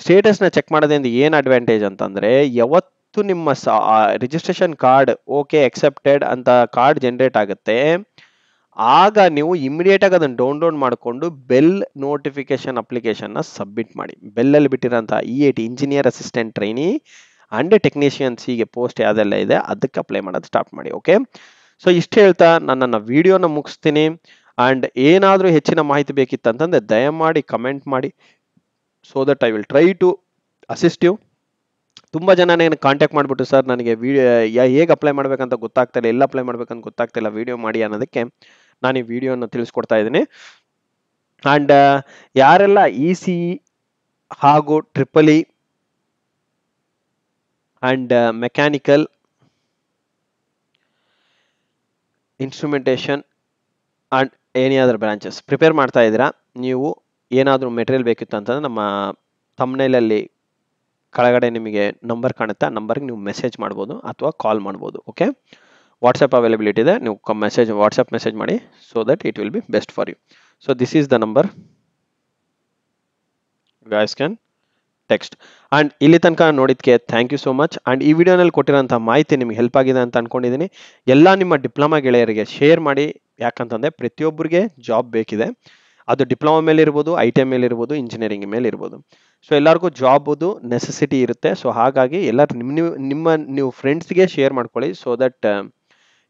ಸ್ಟೇಟಸ್ನ ಚೆಕ್ ಮಾಡೋದ್ರಿಂದ ಏನು ಅಡ್ವಾಂಟೇಜ್ ಅಂತಂದ್ರೆ, ಯಾವತ್ತು ನಿಮ್ಮ ರಿಜಿಸ್ಟ್ರೇಷನ್ ಕಾರ್ಡ್ ಓಕೆ ಅಕ್ಸೆಪ್ಟೆಡ್ ಅಂತ ಕಾರ್ಡ್ ಜನರೇಟ್ ಆಗುತ್ತೆ, ಆಗ ನೀವು ಇಮಿಡಿಯೇಟ್ ಆಗಿ ಅದನ್ನು ಡೌನ್ಲೋಡ್ ಮಾಡಿಕೊಂಡು ಬೆಲ್ ನೋಟಿಫಿಕೇಶನ್ ಅಪ್ಲಿಕೇಶನ್ನ ಸಬ್ಮಿಟ್ ಮಾಡಿ. ಬೆಲ್ಲಲ್ಲಿ ಬಿಟ್ಟಿರೋಂಥ EAT engineer assistant trainee and technicians, ಹೀಗೆ ಪೋಸ್ಟ್ ಯಾವುದೆಲ್ಲ ಇದೆ ಅದಕ್ಕೆ ಅಪ್ಲೈ ಮಾಡೋದು ಸ್ಟಾರ್ಟ್ ಮಾಡಿ. ಓಕೆ, ಸೊ ಇಷ್ಟು ಹೇಳ್ತಾ ನನ್ನ ವಿಡಿಯೋನ ಮುಗಿಸ್ತೀನಿ. ಅಂಡ್ ಏನಾದರೂ ಹೆಚ್ಚಿನ ಮಾಹಿತಿ ಬೇಕಿತ್ತಂತಂದ್ರೆ ದಯಮಾಡಿ ಕಮೆಂಟ್ ಮಾಡಿ. So that I will try to assist you. ತುಂಬ ಜನ ನನಗೆ ಕಾಂಟ್ಯಾಕ್ಟ್ ಮಾಡಿಬಿಟ್ಟು, ಸರ್ ನನಗೆ ಹೇಗೆ ಅಪ್ಲೈ ಮಾಡ್ಬೇಕಂತ ಗೊತ್ತಾಗ್ತಿಲ್ಲ, ಎಲ್ಲ ಅಪ್ಲೈ ಮಾಡ್ಬೇಕಂತ ಗೊತ್ತಾಗ್ತಿಲ್ಲ, ವಿಡಿಯೋ ಮಾಡಿ ಅನ್ನೋದಕ್ಕೆ ನಾನು ಈ ವಿಡಿಯೋನ ತಿಳಿಸ್ಕೊಡ್ತಾ ಇದ್ದೀನಿ. ಅಂಡ್ ಯಾರೆಲ್ಲ EC ಹಾಗೂ EEE and mechanical instrumentation and any other branches prepare ಮಾಡ್ತಾ ಇದ್ದೀರಾ, ನೀವು ಏನಾದರೂ ಮೆಟೀರಿಯಲ್ ಬೇಕಿತ್ತು ಅಂತಂದ್ರೆ ನಮ್ಮ ಥಂಬ್ನೇಲಲ್ಲಿ ಕೆಳಗಡೆ ನಿಮಗೆ ನಂಬರ್ ಕಾಣುತ್ತೆ. ಆ ನಂಬರ್ಗೆ ನೀವು ಮೆಸೇಜ್ ಮಾಡ್ಬೋದು ಅಥವಾ ಕಾಲ್ ಮಾಡ್ಬೋದು. ಓಕೆ, ವಾಟ್ಸಪ್ ಅವೈಲಬಿಲಿಟಿ ಇದೆ, ನೀವು ವಾಟ್ಸಪ್ ಮೆಸೇಜ್ ಮಾಡಿ. So that it will be best for you. So this is the number, guys can text. And ಇಲ್ಲಿ ತನಕ ನೋಡಿದ್ಕೆ thank you so much. And ಈ ವಿಡಿಯೋನಲ್ಲಿ ಕೊಟ್ಟಿರೋಂಥ ಮಾಹಿತಿ ನಿಮ್ಗೆ ಹೆಲ್ಪ್ ಆಗಿದೆ ಅಂತ ಅನ್ಕೊಂಡಿದ್ದೀನಿ. ಎಲ್ಲ ನಿಮ್ಮ ಡಿಪ್ಲೊಮಾ ಗೆಳೆಯರಿಗೆ ಶೇರ್ ಮಾಡಿ. ಯಾಕಂತಂದ್ರೆ ಪ್ರತಿಯೊಬ್ಬರಿಗೆ ಜಾಬ್ ಬೇಕಿದೆ. ಅದು ಡಿಪ್ಲೊಮಾ ಮೇಲೆ ಇರ್ಬೋದು, ITI ಮೇಲೆ ಇರ್ಬೋದು, ಇಂಜಿನಿಯರಿಂಗ್ ಮೇಲೆ ಇರ್ಬೋದು. ಸೊ ಎಲ್ಲರಿಗೂ ಜಾಬ್ದು ನೆಸೆಸಿಟಿ ಇರುತ್ತೆ. ಸೊ ಹಾಗಾಗಿ ಎಲ್ಲರೂ ನೀವು ಫ್ರೆಂಡ್ಸ್ಗೆ ಶೇರ್ ಮಾಡ್ಕೊಳ್ಳಿ. ಸೊ ದಟ್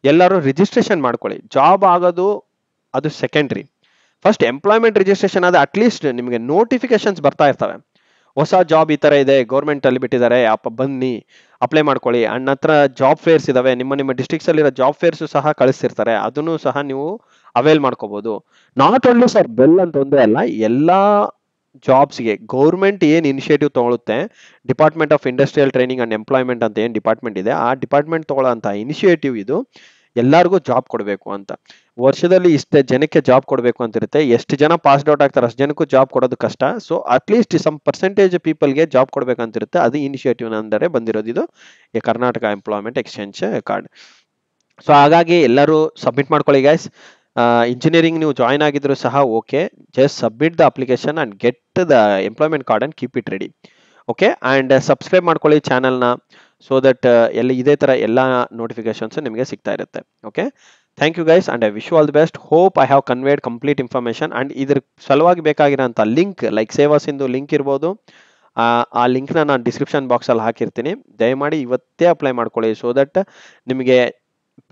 ಎಲ್ಲರೂ ರಿಜಿಸ್ಟ್ರೇಷನ್ ಮಾಡ್ಕೊಳ್ಳಿ. ಜಾಬ್ ಆಗೋದು ಅದು ಸೆಕೆಂಡ್ರಿ. ಫಸ್ಟ್ ಎಂಪ್ಲಾಯ್ಮೆಂಟ್ ರಿಜಿಸ್ಟ್ರೇಷನ್ ಆದ ಅಟ್ಲೀಸ್ಟ್ ನಿಮಗೆ ನೋಟಿಫಿಕೇಶನ್ಸ್ ಬರ್ತಾ ಇರ್ತವೆ. ಹೊಸ ಜಾಬ್ ಈ ತರ ಇದೆ, ಗೌರ್ಮೆಂಟ್ ಅಲ್ಲಿ ಬಿಟ್ಟಿದ್ದಾರೆ, ಬನ್ನಿ ಅಪ್ಲೈ ಮಾಡ್ಕೊಳ್ಳಿ. ಅಂಡ್ ನಂತರ ಜಾಬ್ ಫೇರ್ಸ್ ಇದಾವೆ, ನಿಮ್ಮ ಡಿಸ್ಟ್ರಿಕ್ಟ್ಸ್ ಅಲ್ಲಿರೋ ಜಾಬ್ ಫೇರ್ಸ್ ಸಹ ಕಳಿಸ್ತಿರ್ತಾರೆ. ಅದನ್ನು ಸಹ ನೀವು ಅವೈಲ್ ಮಾಡ್ಕೋಬಹುದು. ನಾಟ್ ಓನ್ಲಿ ಸರ್ ಬೆಲ್ ಅಂತ ಒಂದೇ ಅಲ್ಲ, ಎಲ್ಲಾ ಜಾಬ್ಸ್ಗೆ ಗೌರ್ಮೆಂಟ್ ಏನು ಇನಿಷಿಯೇಟಿವ್ ತಗೊಳುತ್ತೆ, department of industrial training and employment ಅಂತ ಏನು ಡಿಪಾರ್ಟ್ಮೆಂಟ್ ಇದೆ, ಆ ಡಿಪಾರ್ಟ್ಮೆಂಟ್ ತಗೊಳ್ಳೋಂಥ ಇನಿಷಿಯೇಟಿವ್ ಇದು ಎಲ್ಲರಿಗೂ ಜಾಬ್ ಕೊಡಬೇಕು ಅಂತ. ವರ್ಷದಲ್ಲಿ ಇಷ್ಟೇ ಜನಕ್ಕೆ ಜಾಬ್ ಕೊಡಬೇಕು ಅಂತ ಇರುತ್ತೆ. ಎಷ್ಟು ಜನ ಪಾಸ್ಡ್ ಔಟ್ ಆಗ್ತಾರೆ ಅಷ್ಟು ಜನಕ್ಕೂ ಜಾಬ್ ಕೊಡೋದು ಕಷ್ಟ. ಸೊ ಅಟ್ಲೀಸ್ಟ್ ಸಮ್ ಪರ್ಸೆಂಟೇಜ್ ಪೀಪಲ್ಗೆ ಜಾಬ್ ಕೊಡಬೇಕಂತಿರುತ್ತೆ. ಅದು ಇನಿಷಿಯೇಟಿವ್ ಅಂದರೆ ಬಂದಿರೋದು ಇದು ಈ Karnataka employment exchange card. So ಹಾಗಾಗಿ ಎಲ್ಲರೂ ಸಬ್ಮಿಟ್ ಮಾಡ್ಕೊಳ್ಳಿ ಗೈಸ್. ಇಂಜಿನಿಯರಿಂಗ್ ನೀವು ಜಾಯ್ನ್ ಆಗಿದ್ರು ಸಹ okay, just submit the application and get the employment card and keep it ready. Okay, and subscribe ಮಾಡ್ಕೊಳ್ಳಿ ಚಾನಲ್ನ. ಸೊ ದಟ್ ಇದೇ ತರ ಎಲ್ಲ ನೋಟಿಫಿಕೇಶನ್ಸ್ ನಿಮಗೆ ಸಿಗ್ತಾ ಇರುತ್ತೆ. Okay, thank you guys and I wish you all the best. Hope I have conveyed complete information. And ಇದ್ರ ಸಲುವಾಗಿ ಬೇಕಾಗಿರೋಂಥ ಲಿಂಕ್ ಲೈಕ್ ಸೇವಾ ಸಿಂಧು ಲಿಂಕ್ ಇರ್ಬೋದು, ಆ ಲಿಂಕ್ನ ನಾನು ಡಿಸ್ಕ್ರಿಪ್ಷನ್ ಬಾಕ್ಸಲ್ಲಿ ಹಾಕಿರ್ತೀನಿ. ದಯಮಾಡಿ ಇವತ್ತೇ ಅಪ್ಲೈ ಮಾಡ್ಕೊಳ್ಳಿ. ಸೊ ದಟ್ ನಿಮಗೆ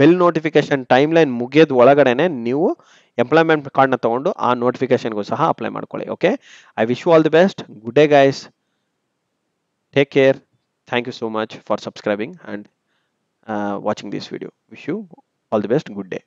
ಬೆಲ್ ನೋಟಿಫಿಕೇಶನ್ ಟೈಮ್ ಲೈನ್ ಮುಗಿಯೋದು ಒಳಗಡೆನೆ ನೀವು ಎಂಪ್ಲಾಯ್ಮೆಂಟ್ ಕಾರ್ಡ್ನ ತಗೊಂಡು ಆ ನೋಟಿಫಿಕೇಶನ್ಗೂ ಸಹ ಅಪ್ಲೈ ಮಾಡ್ಕೊಳ್ಳಿ. Okay, I wish you all the best. Good day guys, take care. Thank you so much for subscribing and watching this video. Wish you all the best. Good day.